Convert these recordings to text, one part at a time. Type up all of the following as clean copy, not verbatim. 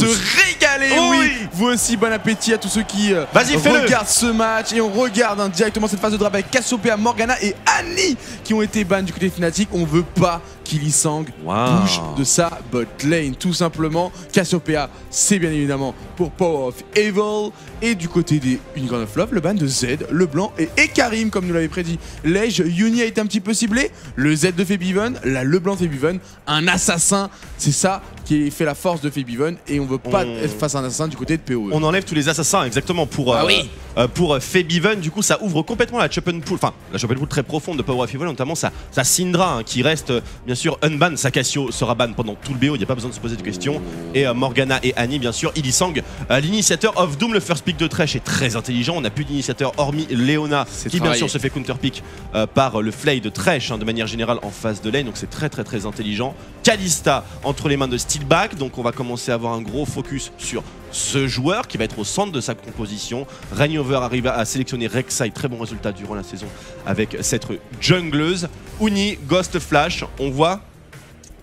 te régaler. Oui, vous aussi, bon appétit à tous ceux qui regardent ce match. Et on regarde directement cette phase de draft avec Cassiopeia, Morgana et Annie qui ont été bans du côté de Fnatic. On veut pas qu'Ilisang bouge de sa bot lane, tout simplement. Cassiopeia, c'est bien évidemment pour Power of Evil. Et du côté des Unicorn of Love, le ban de Z, le blanc et Karim, comme nous l'avait prédit Lej. Yuni a été un petit peu ciblé. Le Z de Febiven, le blanc de Febiven, un assassin. C'est ça qui fait la force de Febiven. Et on veut pas être face à un assassin du côté de PoE. On enlève tous les assassins, exactement, pour Febiven. Du coup, ça ouvre complètement la chop and pull, enfin, la chop and pull très profonde de Power of Evil, notamment sa Syndra, hein, qui reste bien sûr unban. Sa Cassio sera ban pendant tout le BO, il n'y a pas besoin de se poser de questions. Et Morgana et Annie, bien sûr. Ilisang, l'initiateur of Doom, le first pick de Thresh est très intelligent. On n'a plus d'initiateur hormis Leona, qui bien sûr se fait counter pick par le Flay de Thresh, hein, de manière générale en phase de lane. Donc c'est très intelligent. Kalista entre les mains de Steelback. Donc on va commencer à avoir un gros focus sur ce joueur qui va être au centre de sa composition. Rainover arrive à sélectionner Rek'Sai, très bon résultat durant la saison avec cette jungleuse. Uni, Ghost Flash, on voit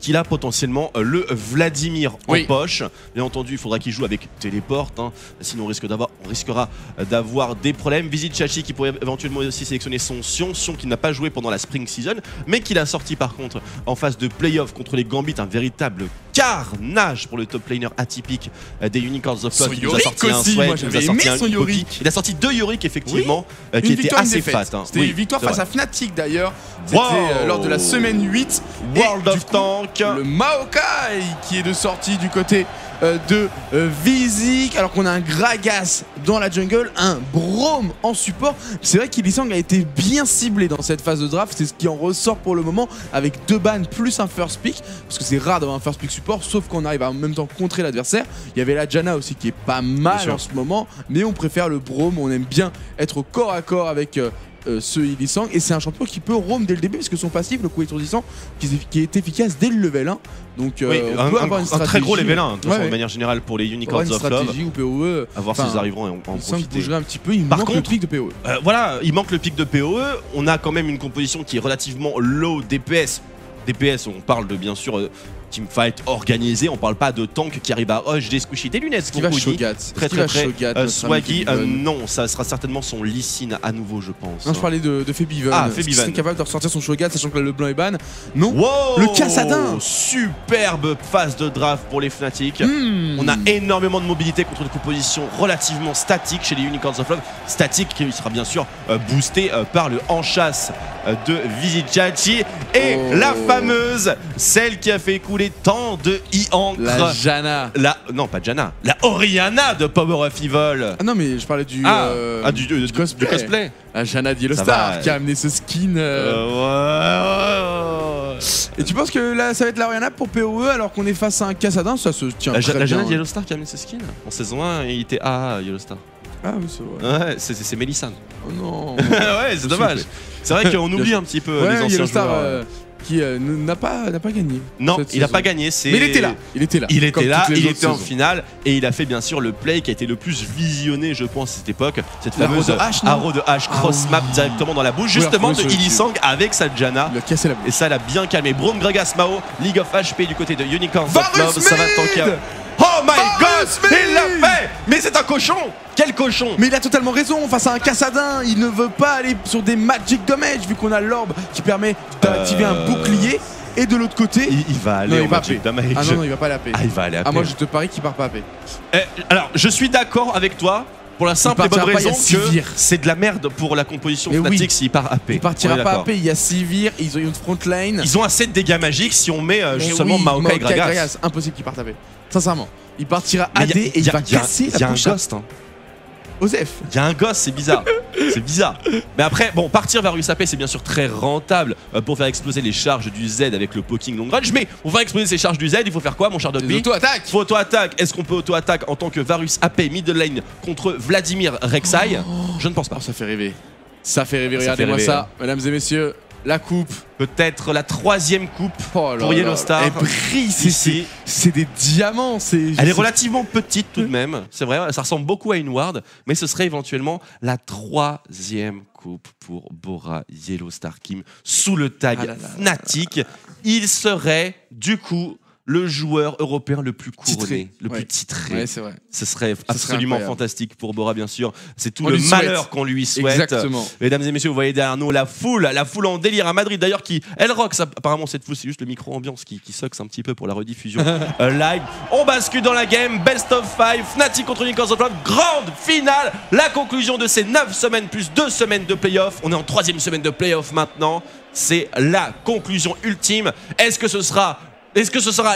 qu'il a potentiellement le Vladimir en poche. Bien entendu, il faudra qu'il joue avec Téléport, hein. Sinon on risquera d'avoir des problèmes. Visit Chachi qui pourrait éventuellement aussi sélectionner son Sion qui n'a pas joué pendant la Spring Season, mais qu'il a sorti par contre en phase de playoff contre les Gambit, un véritable carnage pour le top laner atypique des Unicorns of Love. Il nous a sorti un Sweat, il nous a sorti un Yorick. Il a sorti 2 Yorick effectivement, qui étaient assez fat. Hein. C'était une victoire face à Fnatic d'ailleurs. C'était lors de la semaine 8. World of Tank. Le Maokai qui est de sortie du côté de Vizik, alors qu'on a un Gragas dans la jungle, un Braum en support. C'est vrai qu'Ilisang a été bien ciblé dans cette phase de draft, c'est ce qui en ressort pour le moment, avec 2 bans plus un first pick, parce que c'est rare d'avoir un first pick support, sauf qu'on arrive à en même temps contrer l'adversaire. Il y avait la Janna aussi qui est pas mal en ce moment, mais on préfère le Braum, on aime bien être au corps à corps avec ce Ilisang, et c'est un champion qui peut roam dès le début parce que son passif, le coup étourdissant, qui est efficace dès le level 1. Donc oui, on peut avoir un très gros level 1 de manière générale pour les Unicorns of Love. Ou PoE, à voir s'ils arriveront à en profiter. Bougerait un petit peu, il manque le pic de PoE. Voilà, il manque le pic de PoE. On a quand même une composition qui est relativement low DPS. DPS, on parle de bien sûr teamfight organisé, on parle pas de tank qui arrive à rush, des squishy, des lunettes. Qui va Shogat. Très Swaggy, non, ça sera certainement son Lee Sin à nouveau, je pense. Non, je parlais de Febiven. Ah, Febiven. Qui serait capable de ressortir son Shogat, sachant que le blanc est ban. Non, le Cassadin. Superbe phase de draft pour les Fnatic. On a énormément de mobilité contre une composition relativement statique chez les Unicorns of Love. Statique qui sera bien sûr boosté par le en chasse de Vizichachi et la fameuse, celle qui a fait couler tant de encre. La Janna. Non, pas Janna. La Orianna de Power of Evil. Ah non, mais je parlais du cosplay. La Janna d'Yellowstar qui a amené ce skin. Et tu penses que là, ça va être la Orianna pour PoE alors qu'on est face à un Cassadin? Ça se tient très bien. La Janna d'Yellowstar qui a amené ce skin. En saison 1, il était AA Yellowstar. Ah oui, c'est vrai. Ouais, c'est Melisande. Oh non. Ouais, c'est dommage. C'est vrai qu'on oublie un petit peu les anciens joueurs. Qui n'a pas gagné. Non, il n'a pas gagné. Mais il était là. Il était en finale et il a fait bien sûr le play qui a été le plus visionné, je pense, à cette époque. Cette fameuse arrow de H cross map directement dans la bouche, justement de Ilisang avec sa Janna. Il a cassé la bouche. Et ça l'a bien calmé. Braum, Gragas, Mao, League of HP du côté de Unicorns of Love. Ça va tanker. Oh my god, il l'a fait. Mais c'est un cochon. Quel cochon! Mais il a totalement raison, face à un Cassadin, il ne veut pas aller sur des magic damage vu qu'on a l'orbe qui permet d'activer un bouclier. Et de l'autre côté, il va aller au magic damage. Ah non, il va pas aller à paix. Ah, il va aller à paix. Ah, moi je te parie qu'il part pas à paix. Alors, je suis d'accord avec toi. Pour la simple et bonne raison que c'est de la merde pour la composition Fnatic s'il part AP. Il partira pas AP, il y a Sivir, ils ont une front line. Ils ont assez de dégâts magiques si on met seulement Maokai et Gragas. Impossible qu'il parte AP. Sincèrement. Il partira AD et il va casser la pochette. Il y a un ghost. Osef. Il y a un gosse, c'est bizarre. C'est bizarre. Mais après, bon, partir vers USAP, c'est bien sûr très rentable pour faire exploser les charges du Z avec le poking long range. Mais pour faire exploser ces charges du Z, il faut faire quoi, mon cher Dogby? Auto-attaque. Faut auto-attaque. Est-ce qu'on peut auto-attaque en tant que Varus AP middle lane contre Vladimir Rek'Sai? Je ne pense pas. Ça fait rêver. Ça fait rêver. Regardez-moi ça, mesdames et messieurs. La coupe. Peut-être la 3e coupe pour Yellowstar. Elle brille, c'est des diamants. Elle est relativement petite tout de même. C'est vrai, ça ressemble beaucoup à une ward. Mais ce serait éventuellement la 3e coupe pour Bora Yellowstar Kim sous le tag Fnatic. Il serait du coup le joueur européen le plus couronné, titré. le plus titré. Ouais, c'est vrai. Ce serait absolument incroyable. Fantastique pour Bora, bien sûr. C'est tout On le lui malheur souhaite. qu'on lui souhaite. Exactement. Mesdames et messieurs, vous voyez derrière nous la foule en délire à Madrid d'ailleurs elle rock. Apparemment cette foule, c'est juste le micro ambiance qui sucks un petit peu pour la rediffusion live. On bascule dans la game, best of 5, Fnatic contre Unicorns of Love, grande finale, la conclusion de ces 9 semaines plus 2 semaines de playoff. On est en 3e semaine de playoff maintenant. C'est la conclusion ultime. Est-ce que ce sera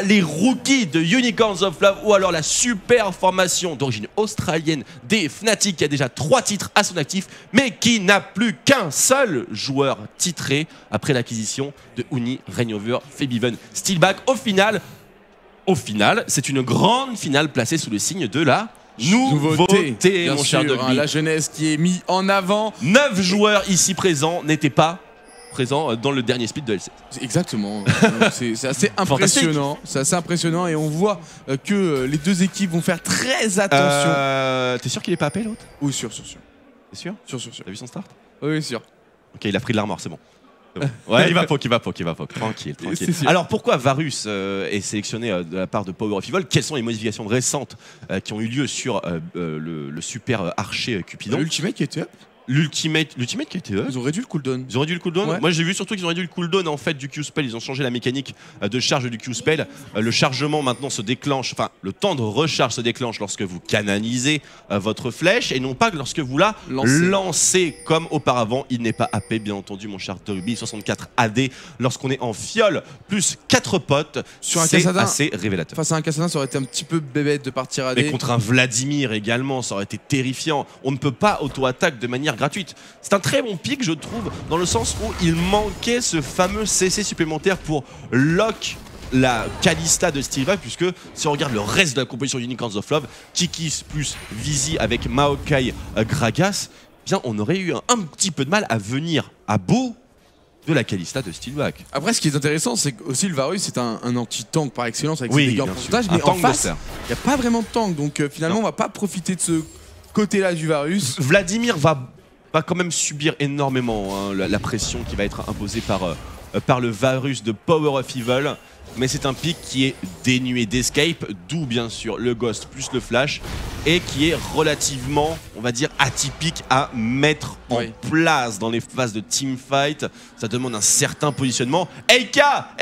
les rookies de Unicorns of Love ou alors la super formation d'origine australienne des Fnatic qui a déjà 3 titres à son actif mais qui n'a plus qu'un seul joueur titré après l'acquisition de Uni, Reignover, Febiven, Steelback. Au final, c'est une grande finale placée sous le signe de la nouveauté, mon cher Dogby. La jeunesse qui est mise en avant. 9 joueurs ici présents n'étaient pas présents dans le dernier split de L7. Exactement. C'est assez impressionnant. C'est assez impressionnant et on voit que les deux équipes vont faire très attention. T'es sûr qu'il est pas AP l'autre? Oui, sûr. T'es sûr? Sûr. T'as vu son start? Oui, sûr. Ok, il a pris de l'armor, c'est bon. Ouais, il va poke. Tranquille. Alors pourquoi Varus est sélectionné de la part de Power of Evil? Quelles sont les modifications récentes qui ont eu lieu sur le super archer Cupidon? L'ultimate qui était up. L'ultimate qui a été up. Ils ont réduit le cooldown. Ils ont réduit le cooldown. Ouais. Moi j'ai vu surtout qu'ils ont réduit le cooldown en fait du Q-spell. Ils ont changé la mécanique de charge du Q-spell. Le chargement maintenant se déclenche, enfin le temps de recharge se déclenche lorsque vous canalisez votre flèche et non pas lorsque vous la lancez comme auparavant. Il n'est pas AP bien entendu mon cher Dogby. 64 AD lorsqu'on est en fiole plus 4 potes. C'est assez révélateur. Face à un Kassadin ça aurait été un petit peu bébête de partir AD. Mais contre un Vladimir également ça aurait été terrifiant. On ne peut pas auto-attaque de manière gratuite. C'est un très bon pick je trouve dans le sens où il manquait ce fameux CC supplémentaire pour lock la Kalista de Steelback, puisque si on regarde le reste de la composition Unicorns of Love, Kikis plus Vizi avec Maokai Gragas, bien on aurait eu un petit peu de mal à venir à bout de la Kalista de Steelback. Après ce qui est intéressant c'est que aussi le Varus c'est un anti-tank par excellence avec ses dégâts en pourcentage, mais en face il n'y a pas vraiment de tank donc finalement on va pas profiter de ce côté-là du Varus. Vladimir va quand même subir énormément la pression qui va être imposée par le Varus de Power of Evil. Mais c'est un pick qui est dénué d'escape, d'où bien sûr le Ghost plus le Flash, et qui est relativement, on va dire, atypique à mettre en place dans les phases de teamfight. Ça demande un certain positionnement. Eika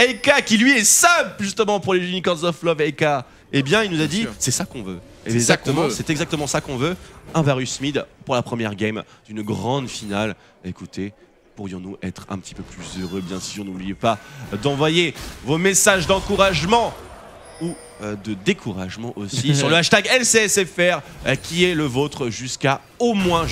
qui lui est sub justement pour les Unicorns of Love. Eika, eh bien il nous a dit, c'est ça qu'on veut. C'est exactement ça qu'on veut. Un Varus mid pour la première game d'une grande finale. Écoutez, pourrions-nous être un petit peu plus heureux? Bien sûr, n'oubliez pas d'envoyer vos messages d'encouragement ou de découragement aussi sur le hashtag LCSFR qui est le vôtre jusqu'à au moins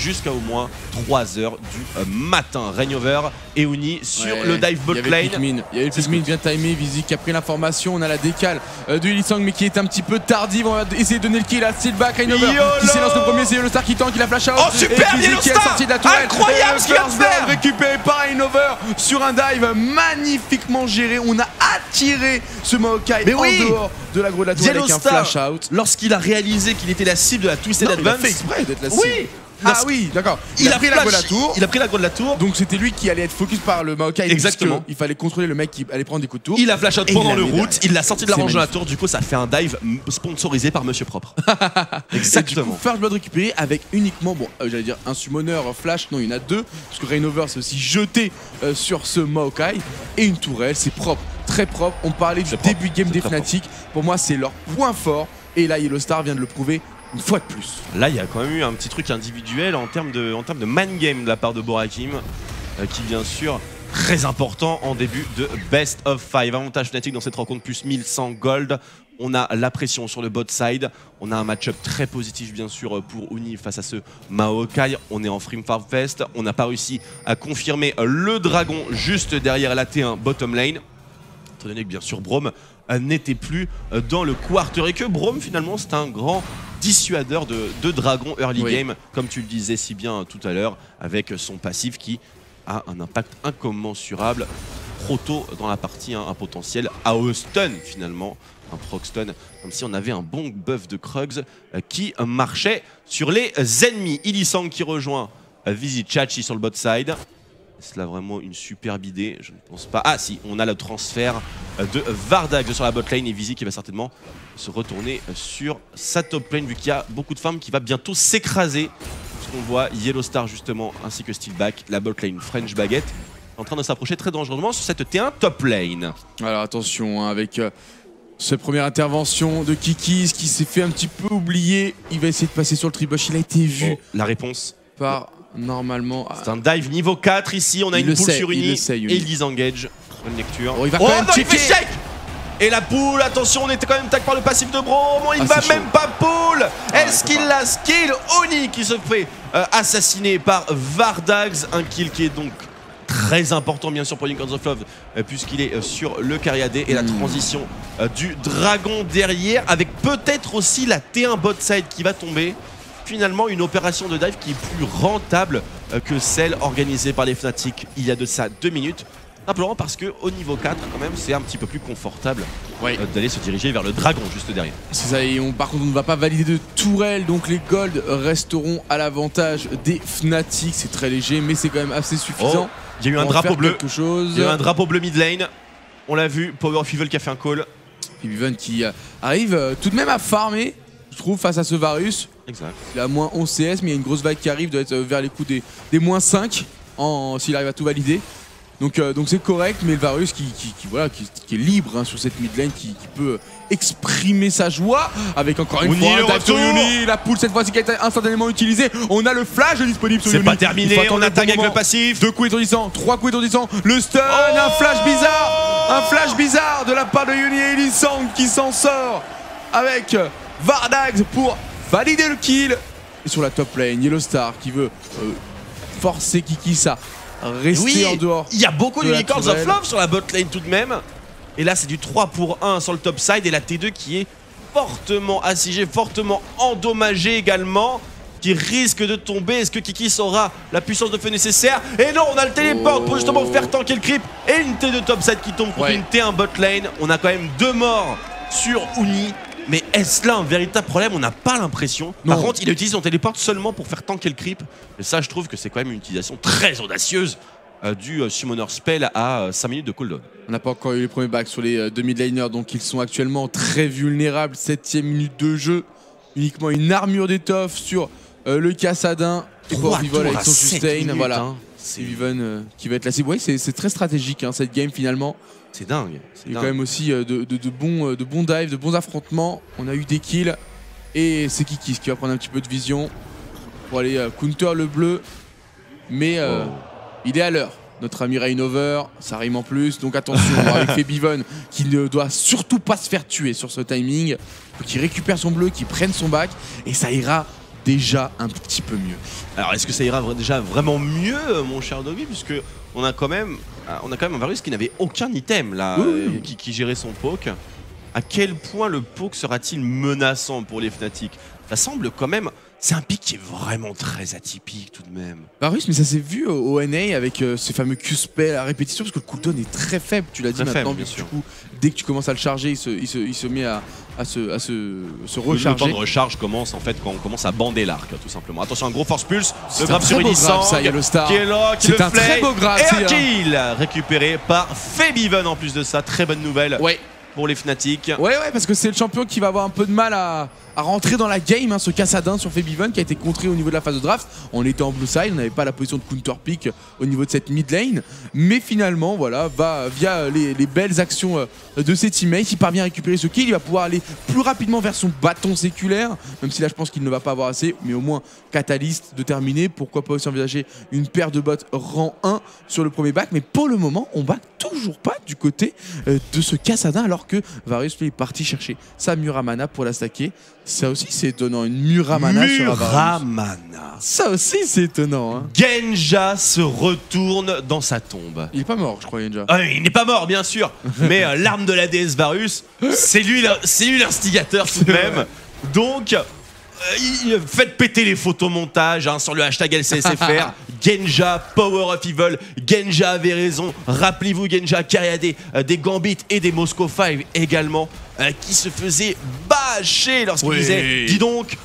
3 heures du matin. Reignover et Uni sur le dive bot lane. Il y a eu Pikmin bien timé, Vizi qui a pris l'information. On a la décale de Ilisang mais qui est un petit peu tardive. On va essayer de donner le kill à Steelback. Reignover qui s'élance le premier, c'est Yellowstar qui tank, il a flash out. Oh super, et Vizi qui est sorti de la tourelle. Incroyable ce qu'il vient de faire. Récupéré par Reignover sur un dive magnifiquement géré. On a attiré ce Maokai en dehors de la de la tourelle avec un flash out. Lorsqu'il a réalisé qu'il était la cible de la Twisted Advance. Il a fait exprès d'être la cible. Oui, d'accord. Il a pris l'aggro de la tour. Il a pris l'aggro de la tour. Donc c'était lui qui allait être focus par le Maokai. Exactement. Il fallait contrôler le mec qui allait prendre des coups de tour. Il a flash out pendant le route. Il l'a sorti de la range de la tour. Du coup, ça fait un dive sponsorisé par Monsieur Propre. Exactement. Du coup, First Blood récupéré avec uniquement, j'allais dire un summoner flash. Non, il y en a 2. Parce que Reignover s'est aussi jeté sur ce Maokai. Et une tourelle, c'est propre. Très propre. On parlait du début de game des Fnatic. Pour moi, c'est leur point fort. Et là, Yellowstar vient de le prouver. Une fois de plus. Là, il y a quand même eu un petit truc individuel en termes de man game de la part de Borakim, qui bien sûr très important en début de best of 5. Avantage Fnatic dans cette rencontre plus 1100 gold. On a la pression sur le bot side. On a un match-up très positif bien sûr pour Uni face à ce Maokai. On est en Free Farm Fest. On n'a pas réussi à confirmer le dragon juste derrière la T1 bottom lane. Étant donné que bien sûr Braum n'était plus dans le quarter et que Braum finalement c'est un grand dissuadeur de dragon early game, comme tu le disais si bien tout à l'heure, avec son passif qui a un impact incommensurable trop tôt dans la partie, un potentiel AOE stun finalement, un proc stun, comme si on avait un bon buff de Krugs qui marchait sur les ennemis. Ilisang qui rejoint Vizi Chachi sur le bot side. Est-ce là vraiment une superbe idée? Je ne pense pas. Ah si, on a le transfert de Vardags sur la bot lane et Visi qui va certainement se retourner sur sa top lane vu qu'il y a beaucoup de farm qui va bientôt s'écraser. Ce qu'on voit, Yellow Star justement ainsi que Steelback, la bot lane French Baguette en train de s'approcher très dangereusement sur cette T1 top lane. Alors attention hein, avec cette première intervention de Kikis qui s'est fait un petit peu oublier. Il va essayer de passer sur le tribush, il a été vu. Oh, la réponse par normalement. C'est un dive niveau 4 ici, on a une poule sur Uni et il disengage. Bonne lecture. Oh, il va quand même checker. Il fait check. Et la poule, attention, on était quand même tag par le passif de Brom. Il va même pas poule. Est-ce qu'il la skill? Oni qui se fait assassiner par Vardags. Un kill qui est donc très important bien sûr pour Unicorns of Love puisqu'il est sur le Cariadé et la transition du dragon derrière avec peut-être aussi la T1 bot side qui va tomber. Finalement une opération de dive qui est plus rentable que celle organisée par les Fnatic il y a de ça 2 minutes. Simplement parce qu'au niveau 4 quand même c'est un petit peu plus confortable d'aller se diriger vers le dragon juste derrière. C'est ça, et par contre on ne va pas valider de tourelle, donc les golds resteront à l'avantage des Fnatic. C'est très léger mais c'est quand même assez suffisant. Il y a eu un drapeau bleu. Il y a eu un drapeau bleu mid lane. On l'a vu, Power of Evil qui a fait un call. Febiven qui arrive tout de même à farmer, je trouve, face à ce Varus. Exact. Il a moins 11 CS, mais il y a une grosse vague qui arrive, doit être vers les coups des moins 5 s'il arrive à tout valider. Donc c'est correct, mais le Varus qui est libre hein, sur cette mid lane, qui peut exprimer sa joie avec encore une fois un dive sur Uni. La poule cette fois-ci qui a été instantanément utilisée. On a le flash disponible sur Uni. C'est pas terminé, on attaque avec le passif. 2 coups étourdissants, 3 coups étourdissants, le stun, un flash bizarre de la part de Uni et Lisang qui s'en sort avec Vardags pour valider le kill. Et sur la top lane, Yellow Star qui veut forcer Kikis à rester en dehors. Il y a beaucoup d'Unicorns of Love sur la bot lane tout de même. Et là c'est du 3 pour 1 sur le top side et la T2 qui est fortement assiégée, fortement endommagée également, qui risque de tomber. Est-ce que Kikis aura la puissance de feu nécessaire? Et non, on a le téléport pour justement faire tanker le creep et une T2 top side qui tombe contre une T1 bot lane. On a quand même 2 morts sur Uni. Mais est-ce là un véritable problème? On n'a pas l'impression. Par contre, il utilise son téléport seulement pour faire tanker le creep. Et ça, je trouve que c'est quand même une utilisation très audacieuse du Summoner Spell à 5 minutes de cooldown. On n'a pas encore eu les premiers bacs sur les 2 mid laners, donc ils sont actuellement très vulnérables. 7ème minute de jeu. Uniquement une armure d'étoffe sur le Cassadin. Et pour Vivol avec son sustain. Voilà. Hein. C'est Viven qui va être la cible. Oui, c'est très stratégique hein, cette game finalement. C'est dingue. Il y a quand même aussi de bons dives, de bons affrontements. On a eu des kills. Et c'est Kikis qui va prendre un petit peu de vision pour aller counter le bleu. Mais il est à l'heure. Notre ami Rainover, ça rime en plus. Donc attention avec Febiven qui ne doit surtout pas se faire tuer sur ce timing. Faut qu'il récupère son bleu, qu'il prenne son bac. Et ça ira déjà un petit peu mieux. Alors est-ce que ça ira déjà vraiment mieux mon cher Dobby, puisque on a quand même un Varus qui n'avait aucun item là, qui gérait son poke. À quel point le poke sera-t-il menaçant pour les Fnatic? Ça semble quand même... C'est un pick qui est vraiment très atypique tout de même. Varus, mais ça s'est vu au NA avec ces fameux Q-spells à répétition parce que le cooldown est très faible, tu l'as dit maintenant, bien sûr. Du coup, dès que tu commences à le charger, il se met à se recharger. Le temps de recharge commence en fait quand on commence à bander l'arc, tout simplement. Attention, un gros force pulse, le grab sur Unisang, qui est là, qui le fait. C'est un très beau grab, et un kill récupéré par Febiven en plus de ça, très bonne nouvelle. Ouais. Pour les Fnatic. Ouais, parce que c'est le champion qui va avoir un peu de mal à rentrer dans la game, hein, ce Cassadin sur Febiven qui a été contré au niveau de la phase de draft. On était en blue side, on n'avait pas la position de counter pick au niveau de cette mid lane, mais finalement voilà, va via les belles actions de ses teammates, il parvient à récupérer ce kill, il va pouvoir aller plus rapidement vers son bâton séculaire, même si là je pense qu'il ne va pas avoir assez, mais au moins catalyste de terminer. Pourquoi pas aussi envisager une paire de bots rang 1 sur le premier back, mais pour le moment on back toujours pas du côté de ce Cassadin, alors que Varus est parti chercher sa Muramana pour la stacker. Ça aussi c'est étonnant, une Muramana sur un Varus. Ça aussi c'est étonnant hein. Genja se retourne dans sa tombe. Il est pas mort je crois Genja. Il n'est pas mort bien sûr, mais l'arme de la déesse Varus, c'est lui l'instigateur tout de même. Donc faites péter les photomontages hein, sur le hashtag LCSFR. Genja, Power of Evil, Genja avait raison. Rappelez-vous Genja Cariadé, des Gambit et des Moscow 5 également, qui se faisaient bâcher lorsqu'il disait dis donc,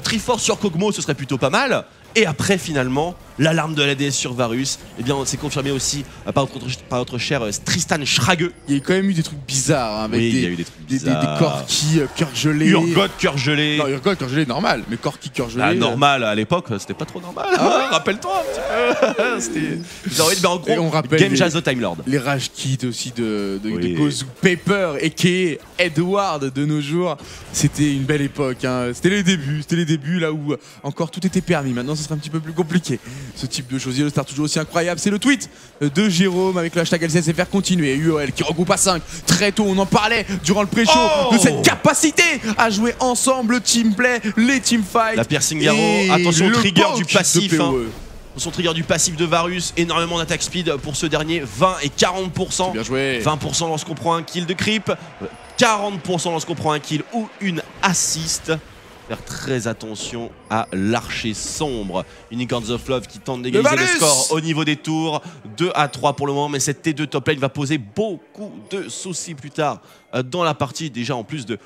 Triforce sur Kog'Maw ce serait plutôt pas mal. Et après, finalement, l'alarme de l'ADS sur Varus, eh bien, c'est confirmé aussi par notre cher Tristan Schrage. Il y a quand même eu des trucs bizarres, hein, avec il y a eu des trucs bizarres. Des Corki, cœur gelé. Urgot, cœur gelé. Non, Urgot, cœur gelé, normal, mais Corki, cœur gelé. Normal, à l'époque, c'était pas trop normal. Rappelle-toi un petit peu. C'était... en gros, on rappelle Game Jazz the Time Lord. Les Rage Kit aussi de Gozu Paper, a.k.a. Edward de nos jours. C'était une belle époque, hein. C'était les débuts là où encore tout était permis. Maintenant, ce sera un petit peu plus compliqué. Ce type de choses. Yellowstar toujours aussi incroyable. C'est le tweet de Jérôme avec le hashtag LCSFR continuer. UOL qui regroupe à 5. Très tôt, on en parlait durant le pré-show de cette capacité à jouer ensemble, le teamplay, les teamfights. La piercing arrow, attention au trigger du passif. Son trigger du passif de Varus, énormément d'attaque speed pour ce dernier, 20 et 40%. Bien joué. 20% lorsqu'on prend un kill de creep, 40% lorsqu'on prend un kill ou une assist. Faire très attention à l'archer sombre. Unicorns of Love qui tente d'égaliser le score au niveau des tours. 2 à 3 pour le moment, mais cette T2 top lane va poser beaucoup de soucis plus tard dans la partie. Déjà en plus de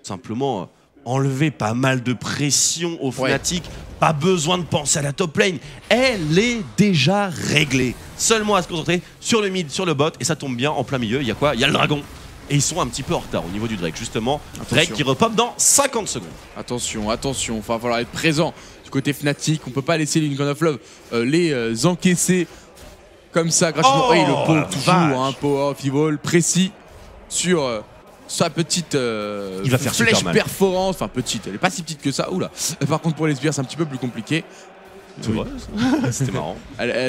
simplement enlever pas mal de pression aux Fnatic. Pas besoin de penser à la top lane. Elle est déjà réglée. Seulement à se concentrer sur le mid, sur le bot. Et ça tombe bien, en plein milieu, il y a quoi? Il y a le dragon. Et ils sont un petit peu en retard au niveau du Drake, justement. Attention. Drake qui repop dans 50 secondes. Attention, attention, il va falloir être présent du côté Fnatic. On peut pas laisser les Unicorns of Love les encaisser comme ça gratuitement. Oh, le poke toujours, power of evil précis sur sa petite il va faire flèche perforante. Enfin petite, elle est pas si petite que ça. Oula. Par contre pour les sbires c'est un petit peu plus compliqué. C'était marrant.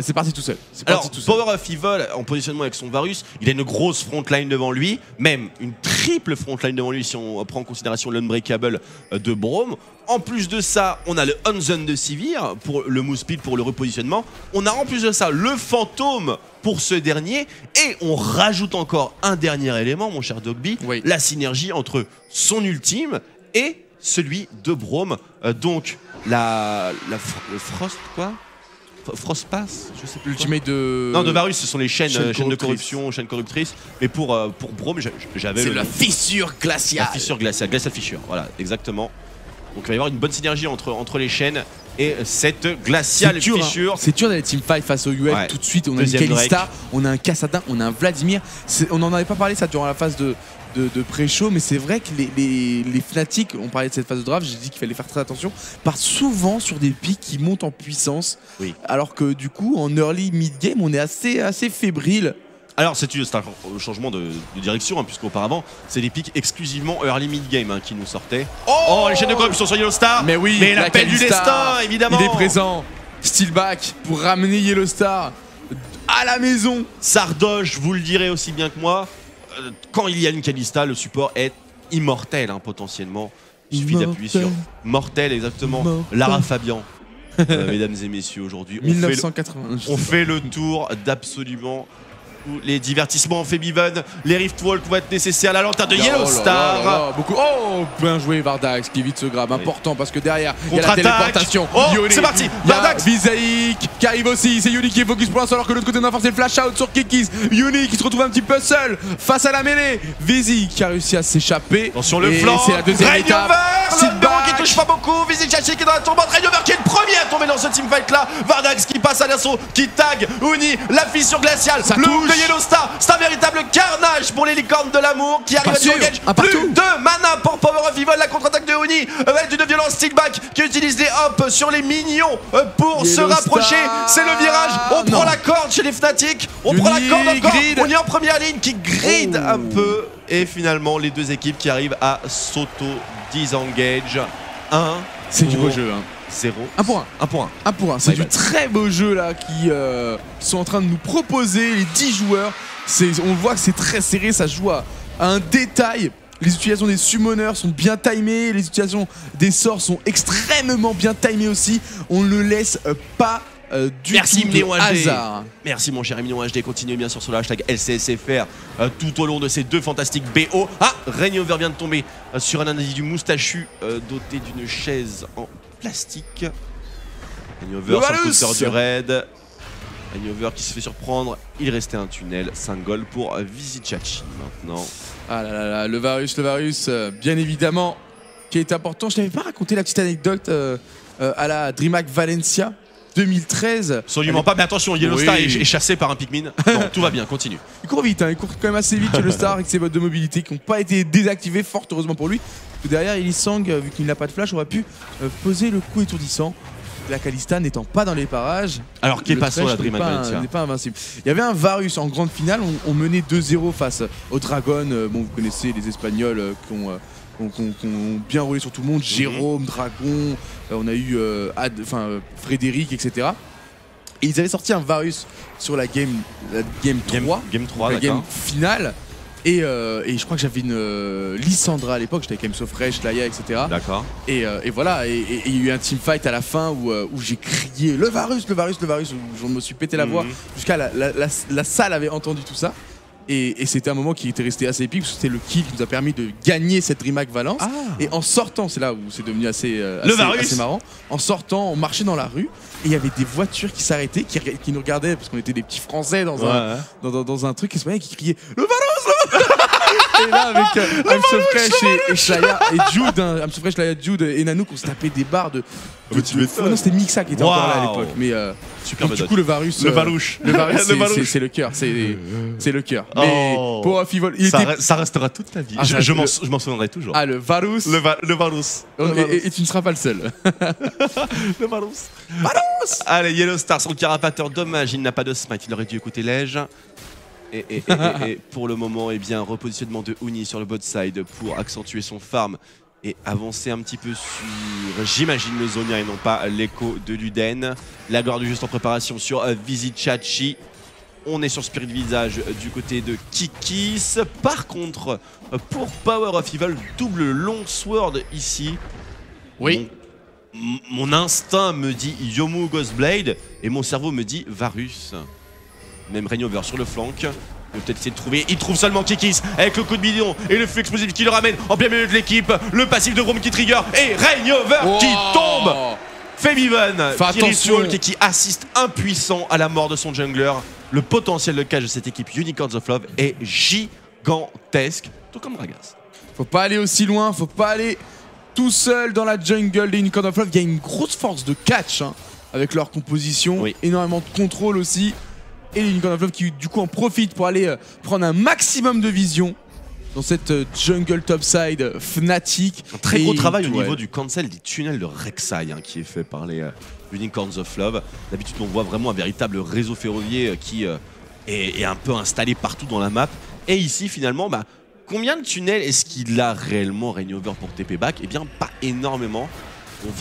C'est parti tout seul. Alors, Power of Evil en positionnement avec son Varus, il a une grosse frontline devant lui, même une triple frontline devant lui si on prend en considération l'Unbreakable de Braum. En plus de ça, on a le Unzone de Sivir pour le move speed, pour le repositionnement. On a en plus de ça le fantôme pour ce dernier. Et on rajoute encore un dernier élément, mon cher Dogby, la synergie entre son ultime et celui de Braum. Donc, le Frost, quoi? Frost Pass, je sais plus. L'ultimate de... Non, de Varus, ce sont les chaînes de corruption, chaînes corruptrices. Mais pour Braum, j'avais... C'est la fissure glaciale. La fissure glaciale, Glacial Fissure, voilà, exactement. Donc il va y avoir une bonne synergie entre les chaînes et cette glaciale fissure. C'est dur d'aller teamfight face au UL tout de suite. On a une Kalista, on a un Kassadin, on a un Vladimir. On n'en avait pas parlé ça durant la phase de pré-show, mais c'est vrai que les Fnatic, on parlait de cette phase de draft, j'ai dit qu'il fallait faire très attention, partent souvent sur des pics qui montent en puissance, alors que du coup en early mid-game on est assez fébrile. Alors c'est un changement de direction, hein, puisqu'auparavant c'est des pics exclusivement early mid-game qui nous sortaient. Oh, les chaînes de corruption sur Yellowstar. Mais oui, mais l'appel du destin, évidemment. Il est présent, Steelback pour ramener Yellowstar à la maison. Sardoche, vous le direz aussi bien que moi, quand il y a une Kalista, le support est immortel, hein, potentiellement. Il suffit d'appuyer sur mortel, exactement. Mortel. Lara Fabian, mesdames et messieurs, aujourd'hui. 1980. On fait le tour d'absolument tous les divertissements en Febiven. Les Riftwalk vont être nécessaires. La lanterne de Yellowstar. Beaucoup. Oh, bien joué Vardax qui évite ce grab. Important parce que derrière, il y a la téléportation. Oh, c'est parti. Vardax. Visaïk qui arrive aussi. C'est Yuni qui est focus pour l'instant alors que de l'autre côté on a forcé le flash out sur Kikis. Yuni qui se retrouve un petit peu seul face à la mêlée. Vizi qui a réussi à s'échapper. Sur le flanc. C'est la deuxième étape. Qui touche pas beaucoup. Vizi Chachi qui est dans la tourmente. Rainover qui est le premier à tomber dans ce teamfight là. Vardax qui passe à l'assaut, qui tag Uni, la fissure glaciale. Ça touche. Yellowstar, c'est un véritable carnage pour les licornes de l'amour qui arrive à du engage. Plus de mana pour Power of Evil, la contre-attaque de Oni avec une violence Steelback qui utilise des hops sur les minions pour se rapprocher. C'est le virage, on prend la corde chez les Fnatic, on prend la corde encore, on est en première ligne qui grid un peu. Et finalement les deux équipes qui arrivent à s'auto-disengage. C'est du beau jeu, hein. 0. 1 pour 1. 1 pour 1. C'est du très beau jeu là qui sont en train de nous proposer les 10 joueurs. On voit que c'est très serré, ça joue à un détail. Les utilisations des summoners sont bien timées, les utilisations des sorts sont extrêmement bien timées aussi. On ne laisse pas du tout de hasard. Merci mon cher Emilien HD, continuez bien sûr sur le hashtag LCSFR tout au long de ces deux fantastiques BO. Rainover vient de tomber sur un individu moustachu doté d'une chaise en plastique. Rainover sur le counter du raid. Rainover qui se fait surprendre. Il restait un tunnel. 5 goals pour Vizichachi maintenant. Ah là là là, le Varus, bien évidemment, qui est important. Je n'avais pas raconté la petite anecdote à la DreamHack Valencia 2013. Absolument pas, mais attention, Yellow Star est chassé par un Pikmin. Non, tout va bien, continue. Il court vite, hein, il court quand même assez vite, Yellow Star, avec ses bottes de mobilité qui n'ont pas été désactivées, fort heureusement pour lui. Derrière, Ilisang, vu qu'il n'a pas de flash, aurait pu poser le coup étourdissant. La Kalista n'étant pas dans les parages. Alors, qu'est passé la DreamHack Valencia n'est pas invincible. Il y avait un Varus en grande finale, on menait 2-0 face au Dragon. Bon, vous connaissez les Espagnols qui ont bien roulé sur tout le monde, Jérôme, Dragon, on a eu Frédéric, etc. Et ils avaient sorti un Varus sur la game 3, la game finale. Et je crois que j'avais une Lissandra à l'époque, j'étais avec Emsofresh, Laia, etc. D'accord. Et voilà, et il y a eu un teamfight à la fin où j'ai crié le Varus, où je me suis pété la voix, jusqu'à la salle avait entendu tout ça. Et c'était un moment qui était resté assez épique, parce que c'était le kill qui nous a permis de gagner cette DreamHack Valence. Et en sortant, c'est là où c'est devenu assez marrant, en sortant, on marchait dans la rue, et il y avait des voitures qui s'arrêtaient, qui nous regardaient, parce qu'on était des petits Français dans un truc, qui criaient le Valence. Et là, avec Amsofresh et Shaya et Jude, Amsofresh, Shaya, Jude et Nanook, on se tapait des barres de. Non, c'était Mixa qui était encore là à l'époque. Mais du coup, le Varus. Le Valouche. C'est le cœur. C'est le cœur. Mais pour Fivol, ça restera toute ta vie. Je m'en souviendrai toujours. Ah, le Varus. Le Varus. Et tu ne seras pas le seul. Le Varus. Allez, Yellow Star, son carapateur, dommage, il n'a pas de smite. Il aurait dû écouter l'Edge. Et pour le moment, eh bien, repositionnement de Uni sur le bot side pour accentuer son farm et avancer un petit peu sur, j'imagine, le Zonia et non pas l'écho de Luden. La garde juste en préparation sur Vizichachi. On est sur Spirit Visage du côté de Kikis. Par contre, pour Power of Evil, double long sword ici. Oui. Mon instinct me dit Yomu Ghostblade et mon cerveau me dit Varus. Même Rainover sur le flanc. Il peut peut-être essayer de trouver. Il trouve seulement Kikis avec le coup de bidon et le feu explosif qui le ramène en plein milieu de l'équipe. Le passif de Rome qui trigger et Rainover qui tombe. Febiven qui reswalk et qui assiste impuissant à la mort de son jungler. Le potentiel de catch de cette équipe Unicorns of Love est gigantesque, tout comme Gragas. Faut pas aller aussi loin, faut pas aller tout seul dans la jungle des Unicorns of Love. Il y a une grosse force de catch avec leur composition, énormément de contrôle aussi. Et les Unicorns of Love qui du coup en profitent pour aller prendre un maximum de vision dans cette jungle topside Fnatic. Un très gros travail au niveau du cancel des tunnels de Rek'Sai qui est fait par les Unicorns of Love. D'habitude on voit vraiment un véritable réseau ferroviaire qui est un peu installé partout dans la map. Et ici finalement, combien de tunnels est-ce qu'il a réellement Rainover pour TP back? Eh bien pas énormément.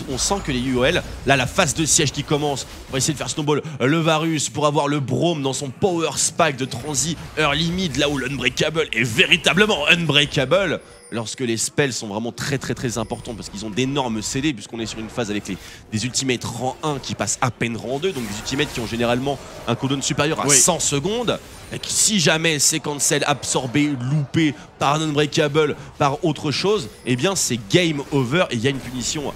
On sent que les UOL, là la phase de siège qui commence, on va essayer de faire snowball le Varus pour avoir le Braum dans son power spike de transi early mid, là où l'unbreakable est véritablement unbreakable. Lorsque les spells sont vraiment très importants parce qu'ils ont d'énormes CD, puisqu'on est sur une phase avec des ultimates rang 1 qui passent à peine rang 2, donc des ultimates qui ont généralement un cooldown supérieur à 100 secondes, et qui si jamais c'est cancel, absorbé, loupé par un unbreakable, par autre chose, eh bien c'est game over et il y a une punition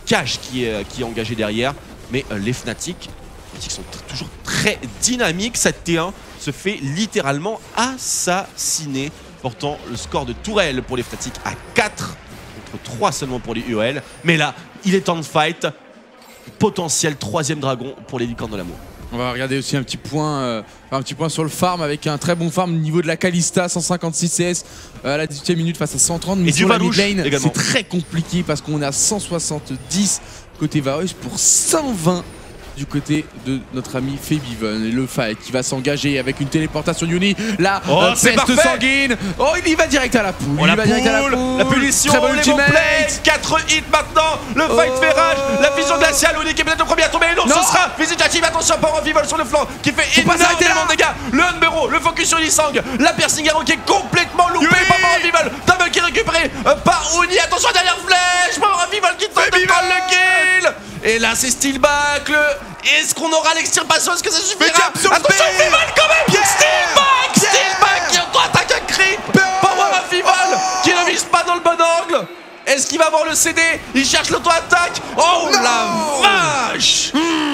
cash qui est engagée derrière. Mais les Fnatic sont toujours très dynamiques. Cette T1 se fait littéralement assassiner. Portant le score de Tourelle pour les Fnatic à 4 contre 3 seulement pour les UOL. Mais là, il est temps de fight. Potentiel 3ème dragon pour les Licornes de l'amour. On va regarder aussi un petit point sur le farm avec un très bon farm au niveau de la Kalista, 156 CS à la 18e minute face à 130. Mais sur la mid lane, c'est très compliqué parce qu'on est à 170 côté Varus pour 120 du côté de notre ami Febiven. Et le fight qui va s'engager avec une téléportation Uni. La peste sanguine. Oh, il y va direct à la poule. La punition, les plates. 4 hits maintenant. Le fight fait rage. La vision glaciale. Uni qui est peut-être le premier à tomber. Non, ce sera Vizichachi. Attention, Power of Evil sur le flanc qui fait énormément de dégâts. Le Unbero, le focus sur Lisang. La piercing arrow qui est complètement loupée par Power of Evil. Double kill récupéré par Uni. Attention, dernière flèche. Power of Evil qui tente de prendre le kill. Et là, c'est Steelback. Est-ce qu'on aura l'extirpation? Est-ce que ça suffira? Attention, il fait mal quand même. Steelback qui doit attaquer un creep. Power of Evil qui ne vise pas dans le bon angle. Est-ce qu'il va avoir le CD? Il cherche l'auto-attaque. Oh la vache.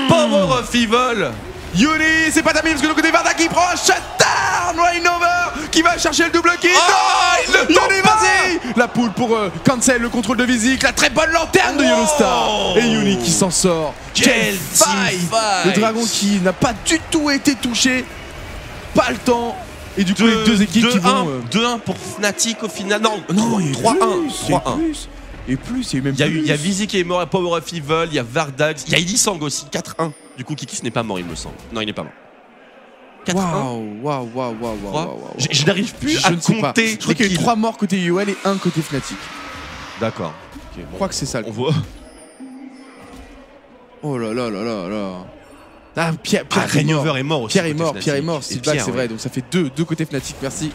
Power of Evil Yuni, c'est pas terminé parce que de côté Varda qui prend un shutdown. Rainover qui va chercher le double kill. Oh, Yuni, vas-y. La poule pour cancel le contrôle de Vizik. La très bonne lanterne de Yellowstar. Et Yuni qui s'en sort. Quel fight. Le dragon qui n'a pas du tout été touché. Pas le temps. Et du coup, les deux équipes qui vont... 2-1 pour Fnatic au final. Non, 3-1. 3-1. Et plus, il y a eu même Il y a Vizik qui est mort, il y a Power of Evil, il y a Vardax, il y a Ilisang aussi, 4-1. Du coup, Kikis n'est pas mort, il me semble. Non, il n'est pas mort. 4-1. Waouh. Je n'arrive plus à compter. Je crois qu'il y a eu 3 morts côté UL et 1 côté Fnatic. D'accord. Okay, je crois que c'est ça. On voit. Oh là là là là là. Ah, Pierre Rainover est mort aussi. Pierre est mort, Steelback, c'est vrai. Donc ça fait 2 côté Fnatic, merci.